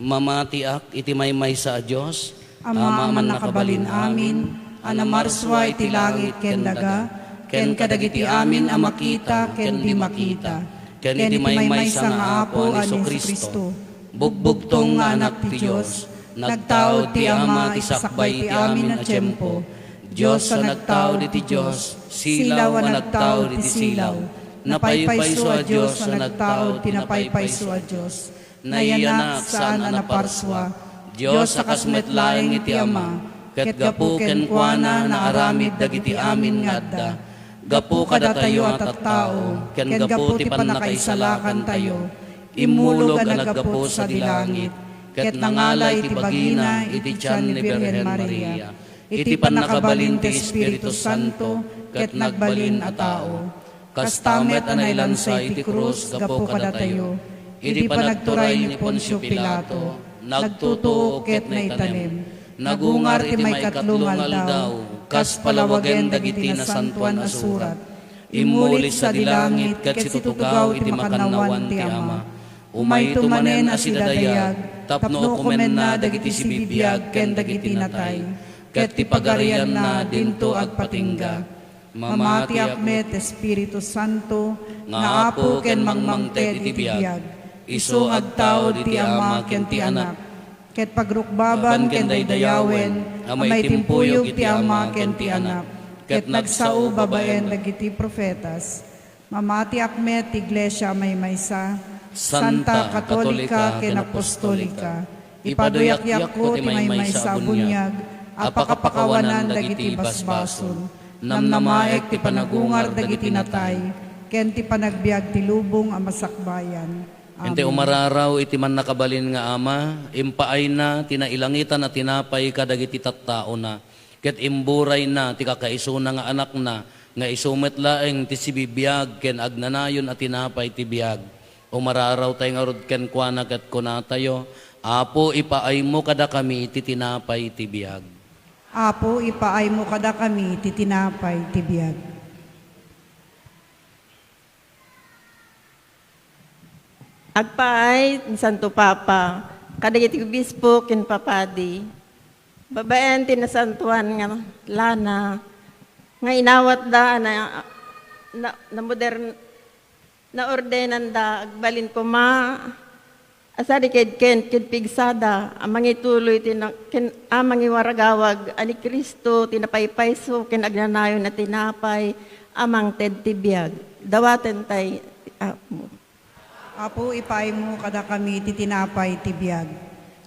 Mamatiak iti maymay sa Diyos. Ama man nakabalin amin, anamarswa iti langit ken daga, ken kadagiti amin a makita ken di makita. Ken iti maymay sa nga Apo ani Kristo. Bugbugtong nga anak ti Diyos, nagtao ti Ama isakbay ti amin a tiyempo. Diyos sa nagtao ti Diyos, silaw a nagtao ti silaw. Napaypayso a Diyos sa nagtao ti napaypayso a Diyos. Nayanak saan a naparswa, Diyos sa kasmetlaeng iti Ama, ket gapu ken kuana na aramid dagiti amin ngadda. Gapu kada tayo at tao, ken gapu ti panakaisalakan tayo. Imulog a naggapu sa dilangit, ket nangalay ti bagina iti tiyan ni Birhen Maria. Iti panakabalin ti Espiritu Santo, ket nagbalin a tao. Kastamet a nailansay iti krus, gapu kada tayo. Iti panagturay ni Poncio Pilato, nagtutuo ket naitanim. Nagungar ti may katlungal daw, kas palawagen dagiti nasantuan a surat. Imulit sa dilangit ket situtugaw iti makanawan ti Ama. Umay tumanen a sidadayag, tapno kumen na dagiti sibibiyag ken dagiti natay. Ket ti pagarian na dinto agpatingga. Mamati akmet Espiritu Santo, nga Apo ken mangmangted iti biyag. Iso agtao ti Ama ken ti Anak. Ket pagrukbaban ken daydayawen, amay timpuyog ti Ama ken ti Anak. Ket nagsao babaen dagiti profetas. Mamati akmet Iglesia maymaysa, Santa Katolika ken Apostolika. Ipaduyak-yak ko ti maymaysa bunyag, apakapakawanan dagiti basbason. Namnamaek ti panagungar dagiti natay, ken ti panagbiag ti lubong a masakbayan. Ente umararaw iti man nakabalin nga Ama, impaay na, tinailangitan na tinapay kadagiti tattao na. Ket imburay na, ti kakaisuna nga anak na, nga isumet laeng ti sibibiyag, ken agnanayon at tinapay ti biyag. Umararaw tayo nga rod ken kuana ket kunatayo, Apo ipaay mo kada kami ti tinapay ti biyag. Apo, ipaay mo kada kami ti tinapay ti biyag. Agpaay ni Santo Papa, kadagiti obispo ken papadi, babaen ti nasantuan nga lana, nga inawat da na modern na ordenan da, agbalin ko asari ken pigsada, amang ituloy amang iwaragawag, ani Kristo, tinapaypayso, ken agnanayon na tinapay, amang ted tibiyag. Dawaten tay, Apo, ipaay mo kada kami ti tinapay ti biyag.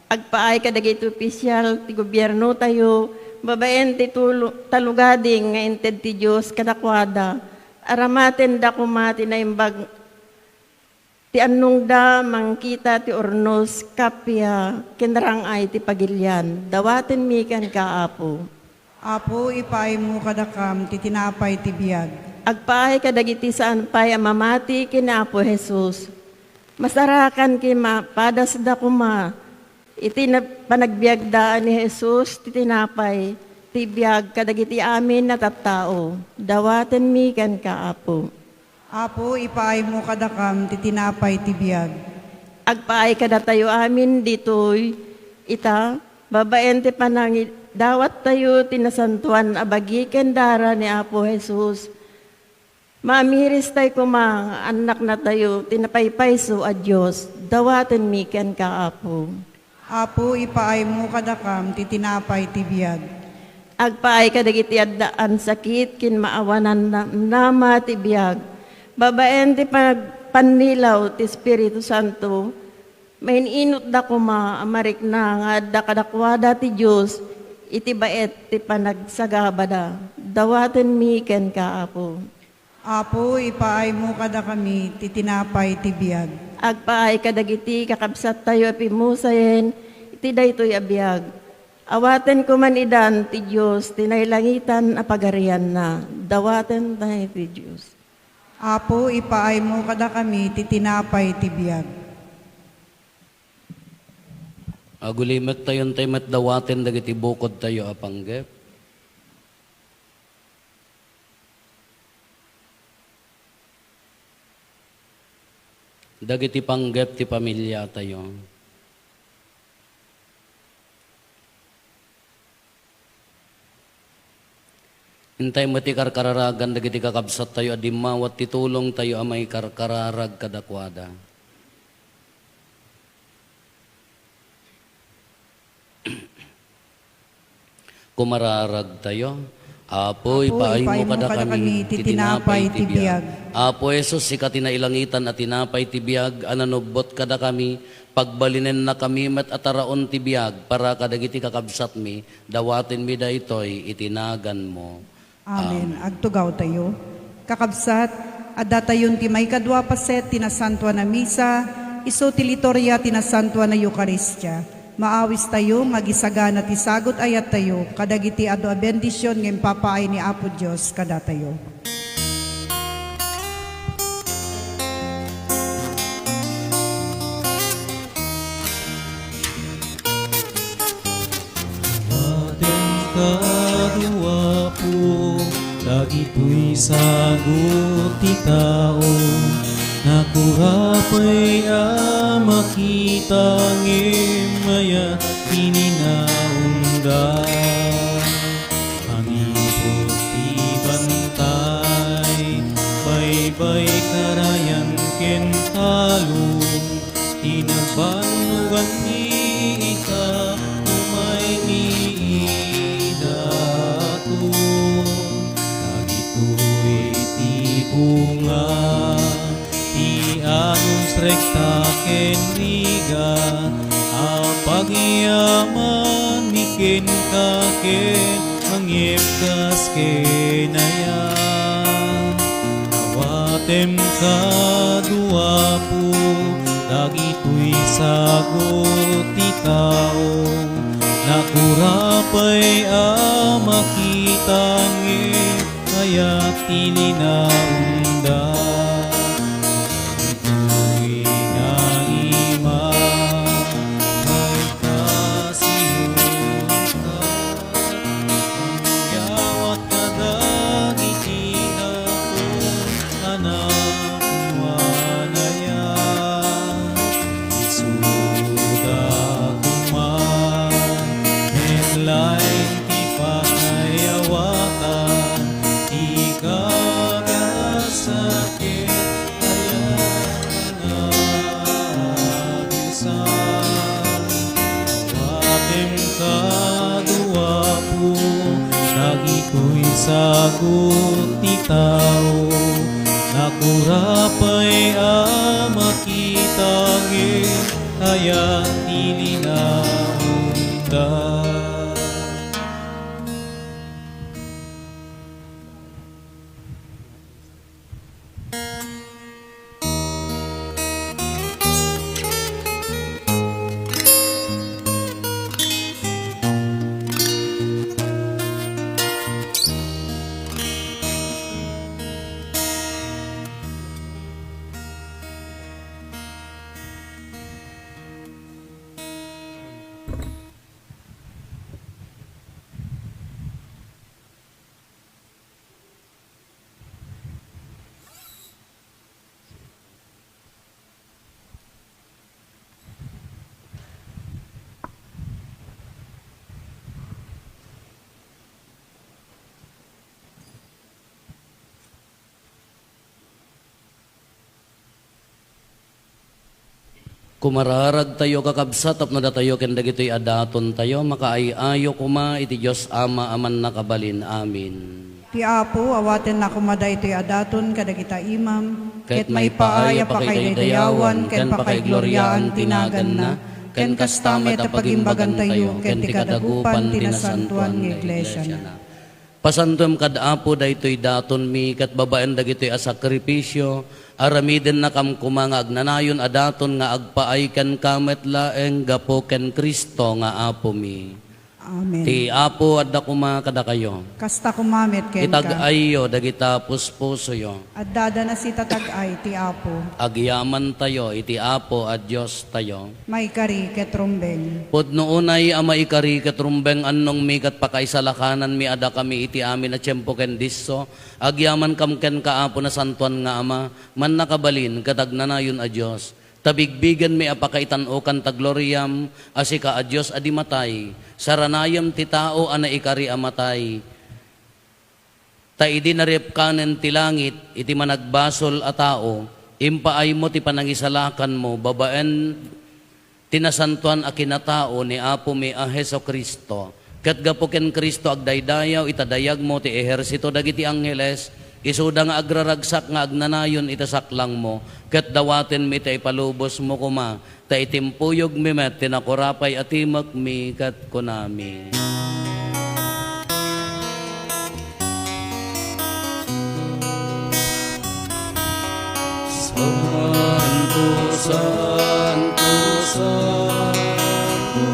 agpaay kadagiti opisyal, ti gobyerno tayo, babaen ti talugading nga inted ti Diyos kadakwada, aramaten da kumati na imbag ti anong da mangkita ti ornos kapya kinarang ay ti pagilyan. Dawaten mi kan kaapo. Apo, ipay mo kadakam, titinapay ti biyag. Agpaay kadagiti saan pay mamati kinapo Jesus. Masarakan ki padas da kuma. Iti na panagbiagdaan ni Jesus, titinapay, tibiyag, kadagiti amin na tattao. Dawaten mi kan kaapo. Apo, ipay mo kadakam, titinapay ti biyag. Agpaay kada tayo amin ditoy, ita, babaen ti panangit, dawat tayo tinasantuan abagi kendara ni Apo Jesus. Mamiris tayo kumang anak na tayo, tinapaypayso a Diyos, dawaten mi ken kaapo. Apo, ipay mo kadakam, titinapay ti biyag. Agpaay kadagiti addaan sakit, kin maawanan na nama ti biyag. Babaen ti pannilaw ti Espiritu Santo, may inot da kuma amarik na nga da kadakwada ti Diyos, iti baet ti panagsagabada. Dawaten mi ken kaapo. Apo, ipay mo kada kami, titinapay ti biyag. Agpaay kadagiti kakabsat tayo pimusayen, iti daytoy abiyag. Awaten ko man idan ti Diyos, tinaylangitan apagarian na. Dawaten tayo ti Diyos. Apo, ipay mo kada kami, titinapay ti biyag. Agulimet tayon tayo matdawaten dagiti bukod tayo apanggep. Dagiti panggep ti pamilya tayo. Hintay mo ti karkararagan dagiti kakabsat tayo adimawat ti tulong tayo amay karkararag kadakwada. Kumararag tayo. Apo, ipaay mo kada kami, titinapay ti biyag. Apo, Jesus, sika tinailangitan at tinapay ti biyag, ananubot kada kami, pagbalinen na kami met ataraon ti biyag, para kadagiti kakabsat mi, dawatin mi da ito'y itinagan mo. Amen. Agtugaw tayo. Kakabsat, adda tayon ti may kadwa paset, tinasantua na misa, iso ti litorya, tinasantua na Eukaristya. Maawis tayo, magisagana ti sagot ayat tayo, kadagiti ado a bendisyon ngem papaay ni Apo Diyos kada tayo. Ating kadwa po, dagito'y sagot ti tao. Nakurapay makita ngimaya pininaunda. Ang ipot ti bantay, baybay karayan ken talong. Tinagbanugan ni ika, umay ni idatong. Dagito'y ti bunga, anong rekta ken riga, apagyaman mikin kaken, mangyepkas kenaya. Awatem kadua po, dagito'y sagot ti tao. Nakurapay makita ngem, kaya tilinaunda. Sagot ti tao, nakurapay makita ngem, kaya tilinaunda. Kumararag tayo kakabsat, tapno da tayo ken dagitoy adaton tayo, makaayayo kuma iti Diyos Ama aman nakabalin. Amin. Ti Apo, awaten na kumaday ito'y adaton kadagita imam, Ket ket may paaya pa kay dayawan, ken pa kay gloryaan tinagan na, ken kastamet a pagimbagan tayo, ken ti kadagupan tinasantuan ng iglesia na. Pasantom kad Apo daytoy daton mi kat babaen dagitoy a sakripisyo aramiden na kam kumanga agnanayon adaton nga agpaay ken kamet laeng gapo ken Kristo nga Apo mi. Amen. Ti Apo adda kuma kada kayo. Kasta kumamit ken ka. Itag-ayo dagita puspuso yo. At dada na si tatag-ay ti Apo. Agyaman tayo iti Apo at Dios tayo. May kari ket rumbeng. Pudno unay ama ikari ket rumbeng annong mi kat pakaisalakanan mi ada kami iti amin a tiempo ken disso. Agyaman kam ken kaapo na santuan nga ama man nakabalin katagnanayon a Dios. Tabigbigan mi apakaitan o kan tagloriam asika a Dios adi matay. Saranayam ti tao ana ikari amatay. Ta idi narip kanen ti langit iti managbasol a tao. Impaay mo ti panangisalakan mo babaen tinasantuan a kinatao ni Apo mi a Heso Kristo. Ket gapo ken Kristo agdaydayaw itadayag mo ti ehersito dagiti angheles. Isuda nga agraragsak nga agnanayon itasaklang mo, ket dawaten mi tay palubos mo kuma, ta itimpuyog mi met tinakurapay atimak mi kat kunami. Santo, Santo, Santo,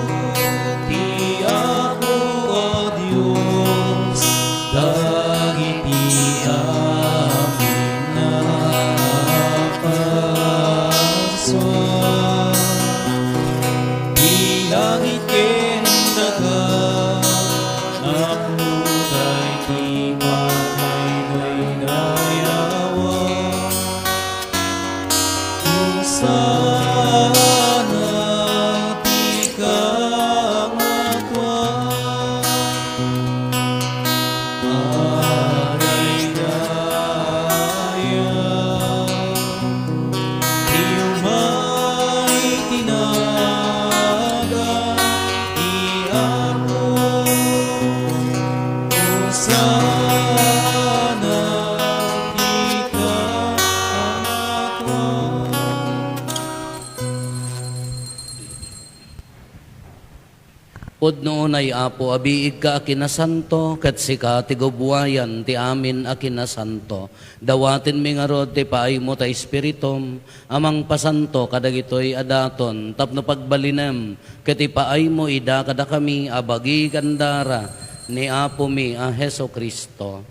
ti Apo a Dios, dagiti Langit ken daga napuday ti patay daydayawan sana ti kamatwan adaydayan ti umay tinaga ti Apo sana ti kamatwan. Pudno unay Apo, abiig ka akinasanto, kat sika ti gubwayan ti amin akinasanto. Dawatin mi nga rod ti paay mo ta espiritum, amang pasanto kadagitoy adaton, tapno pagbalinem, ket ipaay mo ida kada kami abagi gandara ni Apo mi a Heso Kristo.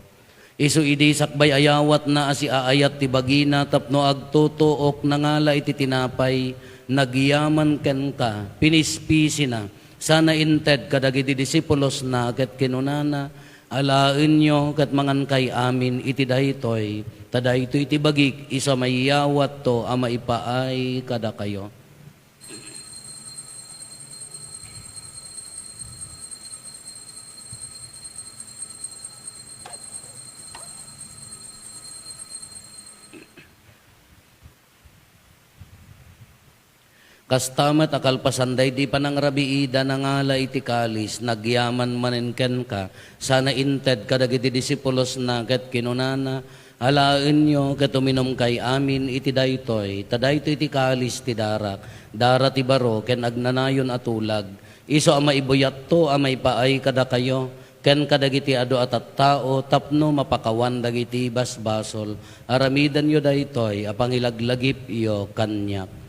Isu idi sakbay ayawat na asi aayat ti bagina tapno agtutuok nangala iti tinapay, nagyaman ken ka, pinispisi na, sana inted kadagiti disipulos na ket kinunana alaen nyo ket mangan kay amin iti daytoy tadaytoy iti bagik isa mayawat to a maipaay kada kayo. Kastamat akalpasanday di panangrabiida nangala iti kalis, nagyaman maninken ka, sana inted kadagiti disipulos na ket kinunana, alaen nyo ket uminom kay amin iti daytoy, tadaytoy iti kalis ti darak, dara ti baro ken agnanayon atulag, iso ama ibuyat to amay paay kada kayo, ken kadagiti adu atat tao tapno mapakawan dagiti basbasol, aramidan yo daytoy apangilaglagip iyo kanyak.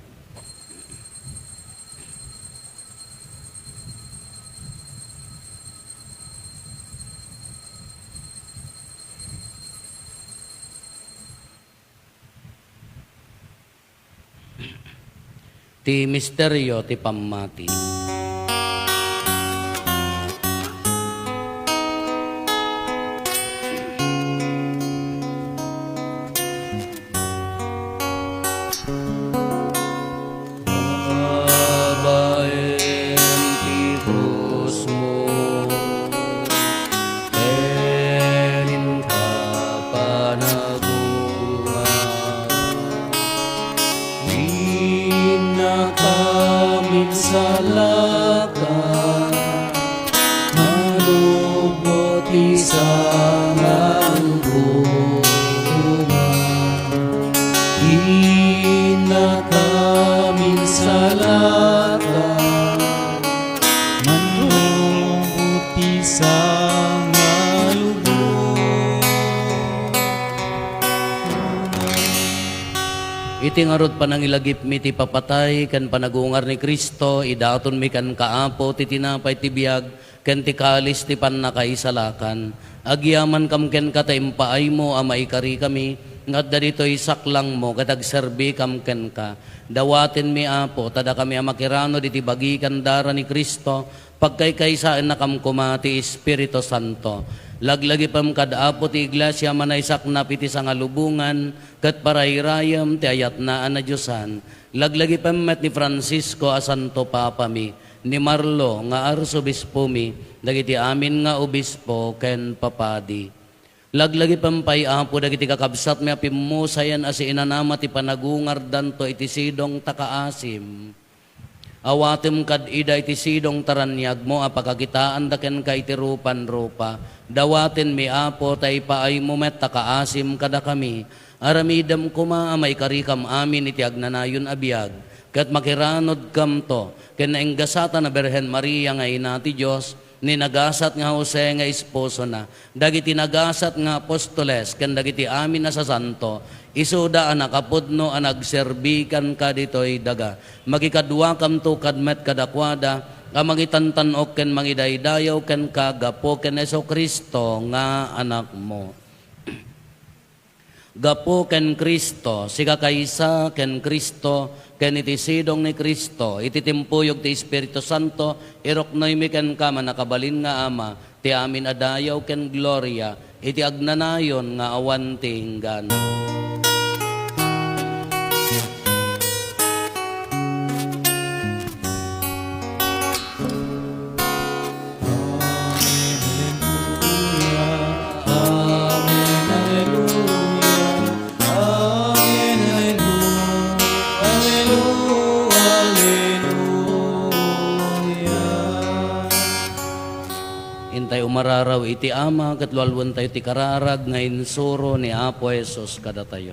Ti misteryo ti pammati. Babaen ti krus mo, kenin ka panaguhan. Naka Iti ngarod panangilagip mi ti papatay, kan panagungar ni Kristo, idaton mi kan kaapo, ti tinapay ti biyag, kan ti kalis ti panakaisalakan. Agyaman kam ken kataimpaay mo, amay kari kami, ngat dito'y saklang mo, katagserbi kam ken ka. Dawatin mi apo, tada kami amakirano, diti bagikan dara ni Kristo, pagkaykaysaan na kam kumati Espiritu Santo. Laglagi pam kadaapo ti iglesia manaysak na piti sa ngalubungan, kat parayrayam ti ayat na Diyosan. Laglagi pam met ni Francisco a Santo Papa mi, ni Marlo nga arsobispo mi, dagiti amin nga obispo ken papadi. Laglagi pampay apo dagiti kakabsat mi apimusayan as inanama ti panagungar danto iti sidong takaasim. Awatem kad ida iti sidong taranyag mo apakakitaan daken kay ti rupan-rupa. Dawaten mi apo tay paay mo met takaasim kada kami. Aramidam kuma amay karikam amin iti agnanayon abiyag. Kat makiranod kam to ken naenggasata na Berhen Maria nga ina ti Dios, ni nagasat nga Jose nga esposo na, dagiti nagasat nga apostoles, ken dagiti amin na sa santo, isuda ang nakapudno ang nagserbikan ka dito'y daga. Magikadwa kam to kadmet kadakwada, ang magitantanok ken mangidaydayaw ken kagapo ken Hesus Kristo nga anak mo. Gapo ken Kristo, siga kaysa ken Kristo, ken iti sidong ni Kristo, iti timpuyog ti Espiritu Santo, iroknoy mi ken ka manakabalin nga Ama, ti amin adayaw ken gloria, iti agnanayon nga awan ti inggana. Intay umararaw iti Ama, katlualwan tayo ti kararag, nga insuro ni Apo Jesus kada tayo.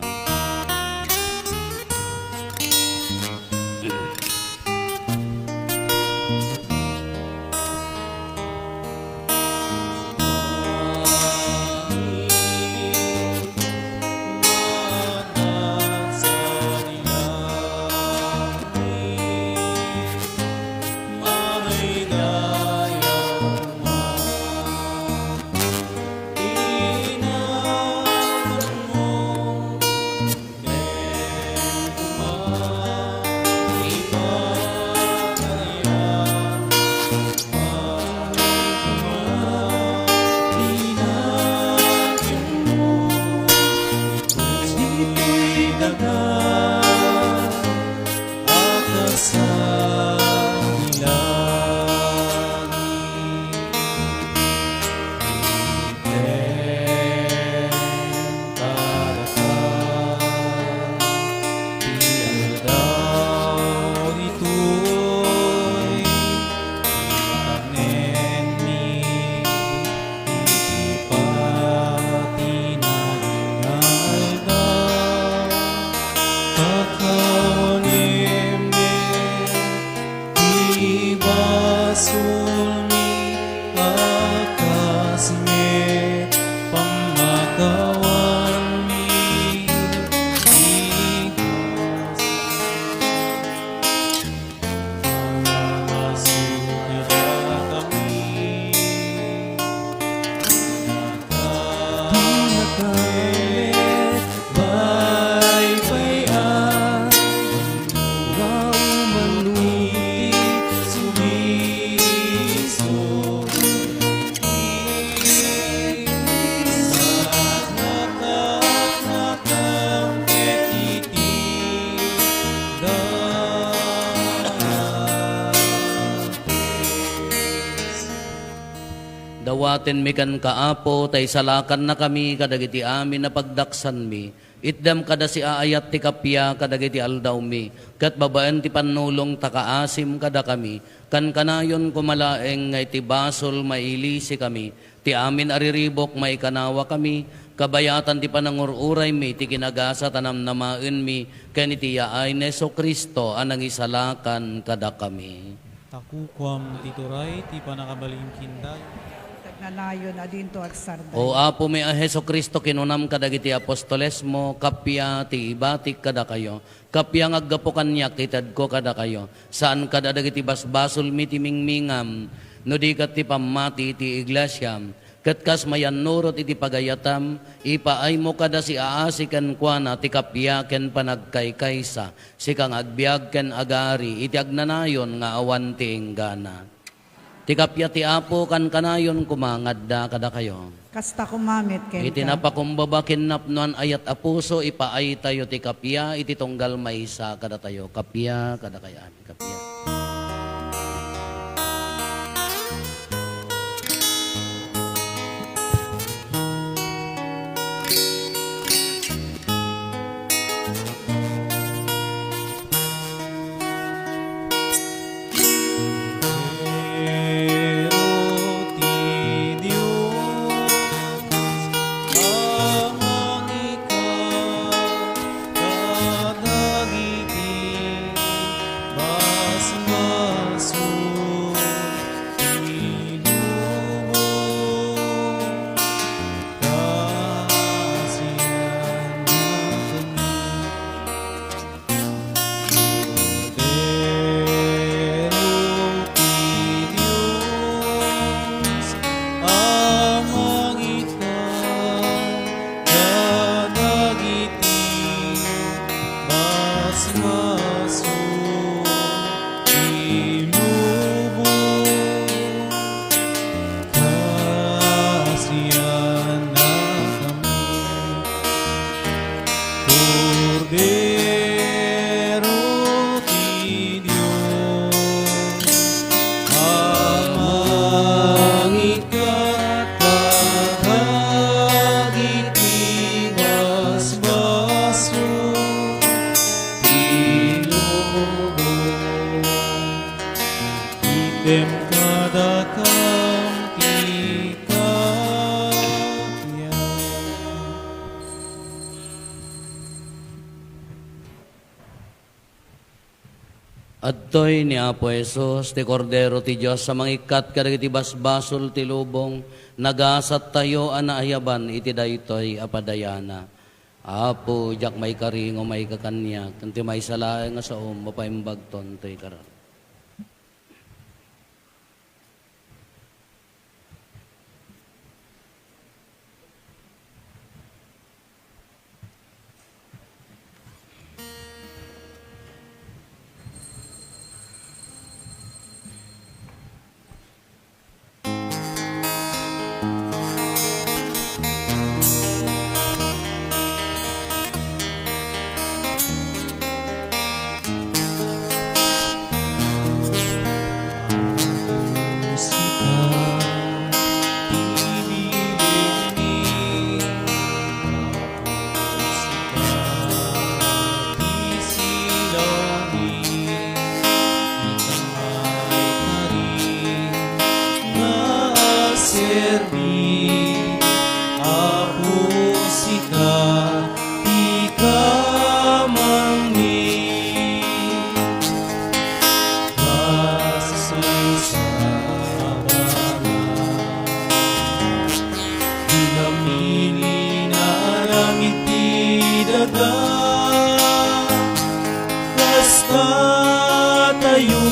Dawaten mi kan kaapo, tay salakan na kami, kadagiti amin na pagdaksan mi. Itdam kada si aayat ti kapya, kadagiti aldaw mi. Kat babaan ti panulong takaasim kada kami. Kan kanayon kumalaeng ngay ti basol mailisi kami. Ti amin ariribok may kanawa kami. Kabayatan ti panangururay mi, ti kinagasa tanam namaen mi. Ken iti yaay ni Hesus Kristo anang isalakan kada kami. Takukwam tituray, ti panakabaling kinday. nga nayon adinto at sarday. O Apo mi a Heso Kristo kinunam kadagiti apostoles mo, kapya ti ibatik kada kayo. Kapya ngaggapo kanyak titad ko kada kayo. Saan kada dagiti basbasol mi ti mingmingam, no di kat ti pamati ti iglesia. Katkas mayan nurot iti pagayatam, ipaay mo kada si aasikan kwa na ti kapya ken panagkaykaysa, si kang agbiag ken agari, iti agnanayon nga awan ti inggana. Ti kapya ti Apo kan kanayon kumangadda kada kayo. Kasta kumamit ken Iti napakumbaba kinapnuan ayat apuso, ipaay tayo ti kapya, iti tunggal maysa kada tayo. Kapya kada kayaan, kapya. Pero ti Diyos amang kadagiti basbason ilubong kasiyan na kami. Pero ti Diyos amang kadagiti basbason ilubong kasiyan na kami. Cordero ti Diyos amang kadagiti basbason ilubong item kada kang tikapyan. Adtoy ni Apo Jesus, ti Kordero ti Diyos, sa mangikat kadagiti basbasol ti lubong, nagasat tayo anaayaban, iti daytoy apadayana. Apo, jak may karingo, may kakanyak, kanti may salaeng nga sa mapaimbagton, to'y karal. Basta tayo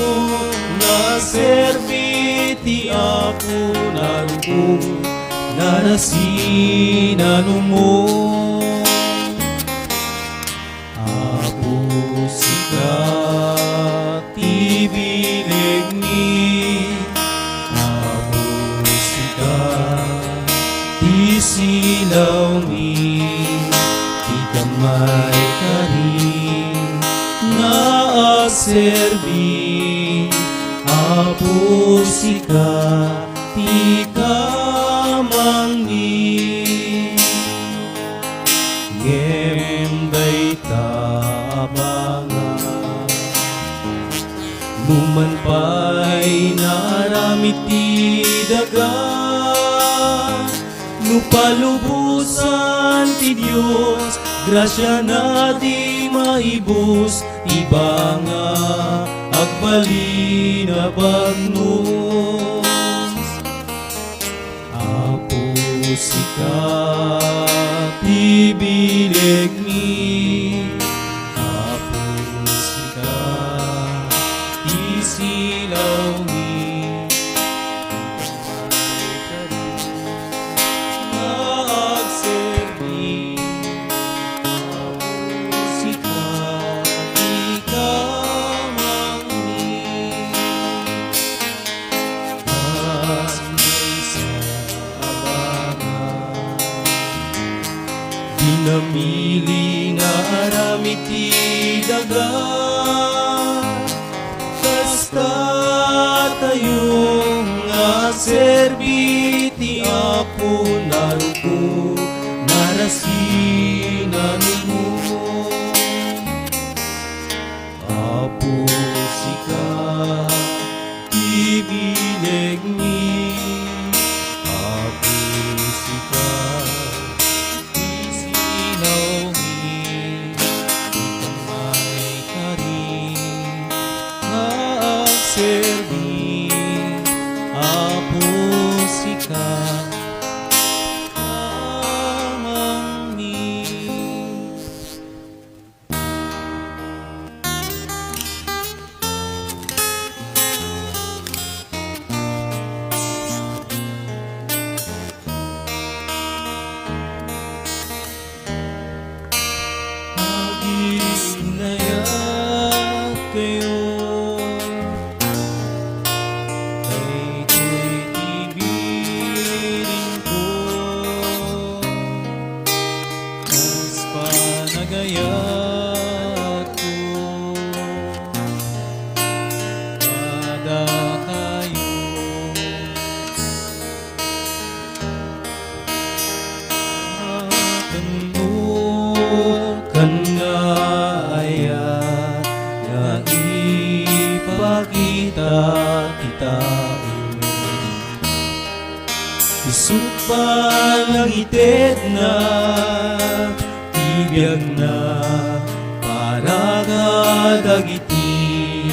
na serbiti ako narupong na nasinanumong Apo sikat ibilig ni Apo sikat isilaw ni di kamay karin na serbi Apo sikat di kamangni ngem dayta abangan lumanpay naramit ti daga nupalubusan ti Diyos grasya na di maibus ibanga agbali na bagnos sikat ibilig mi, Apo sikat isilaw mi, magserbi, Apo sikat ikamang mi, dinamili nga aramiti daga, kasta tayong nga serbiti Apo naruko narasinan mo. Apo sikat ibilig mi, Apo sikat isinaw mi, ikang may karin magserbi, Apo sikat amang mi. Mag-inayat kayo, ay ko'y ibirin ko, mas panagayat ko, kada kayo. Kan nga ayat nga ipakita kita, isut pa ng ited na tibiyag na para kadagiti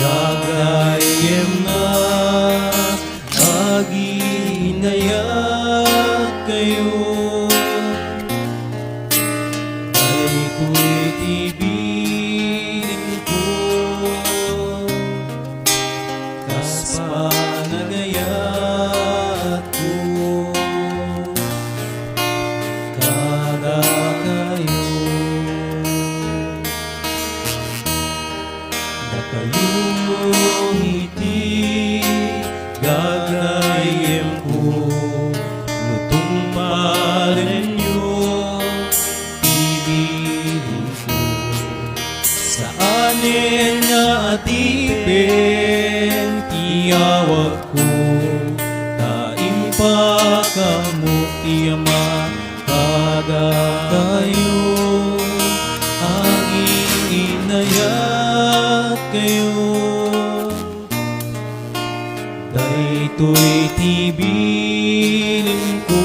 gagayem na aginayat kayo. Ko'y tibirin ko, kas panagayat ko, kada kayo. Da kayong iti gagayem ko, lutong pa rin anin nga atipen tiyawag ko, taimpa kamo tiyama kada kayo, angin inayat kayo, daytoy tibilin ko,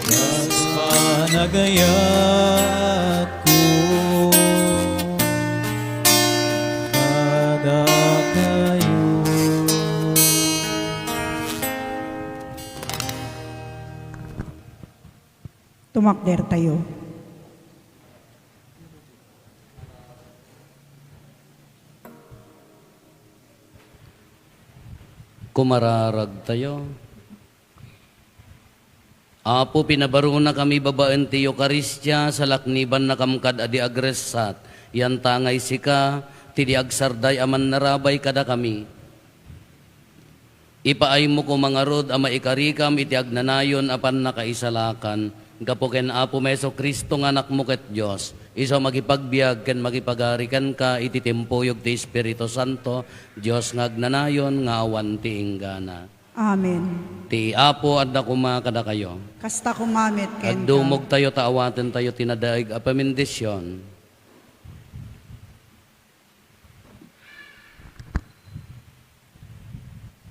kas panagayat ko, kada kayo. Tumakder tayo. Kumararag tayo. Apo, pinabaro na kami babaan ti Eukaristya sa lakniban na kamkad adi agresat. Yan tangay sika, ti agsarday aman narabay kada kami. Ipaay mo ko mga rod ama ikarikam iti agnanayon apan nakaisalakan. Gapo ken Apo Meso Kristo nga anak mo ket Diyos. Iso magipagbiag ken magipagarikan ka iti timpuyog ti Espiritu Santo. Diyos nga agnanayon nga awan ti inggana. Amen. Ti Apo adda kuma kada kayo. Kasta kumamit ken ka. Agdumog tayo taawaten tayo tinadaig a pamindisyon.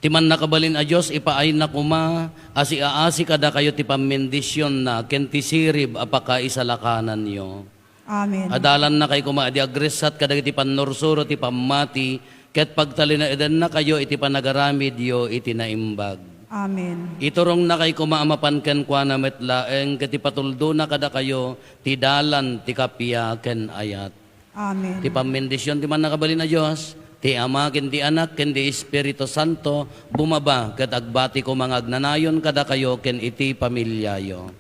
Timan nakabalin a Diyos, ipaay na kuma, asi-aasi kada kayo ti pamindisyon na, ken ti sirib apaka isalakanan nyo. Amen. Adalan na kayo kuma, adi agresat kada iti panursuro, ti pamati, ket pagtalina eden na kayo, iti panagaramid yo, iti naimbag. Amen. Iturong na kay kumaamapan ken kwa na metlaeng kati patuldo na kada kayo ti dalan ti kapia ken ayat. Amen. Ti pamendisyon ti man nakabalin na Diyos, ti Ama ken ti Anak ken ti Espiritu Santo bumaba ket agbati ko mga agnanayon kada kayo ken iti pamilyayo.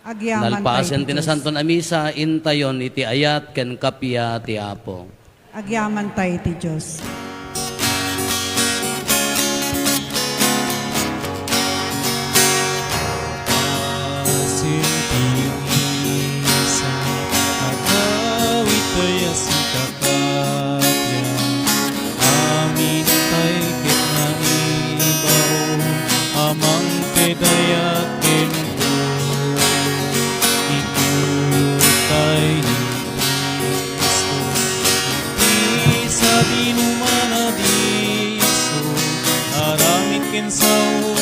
Agyaman Nalpasen tayo ti nasanton a misa intayon iti ayat ken kapia ti Apo. Agyaman tayo ti Diyos. Sintinisa Agawit kaya si kakapya Amin tay ket na ibaw Amang kedayat kenpo Ikutay ni Kristo Di sa dinumana diso Aramid ken sao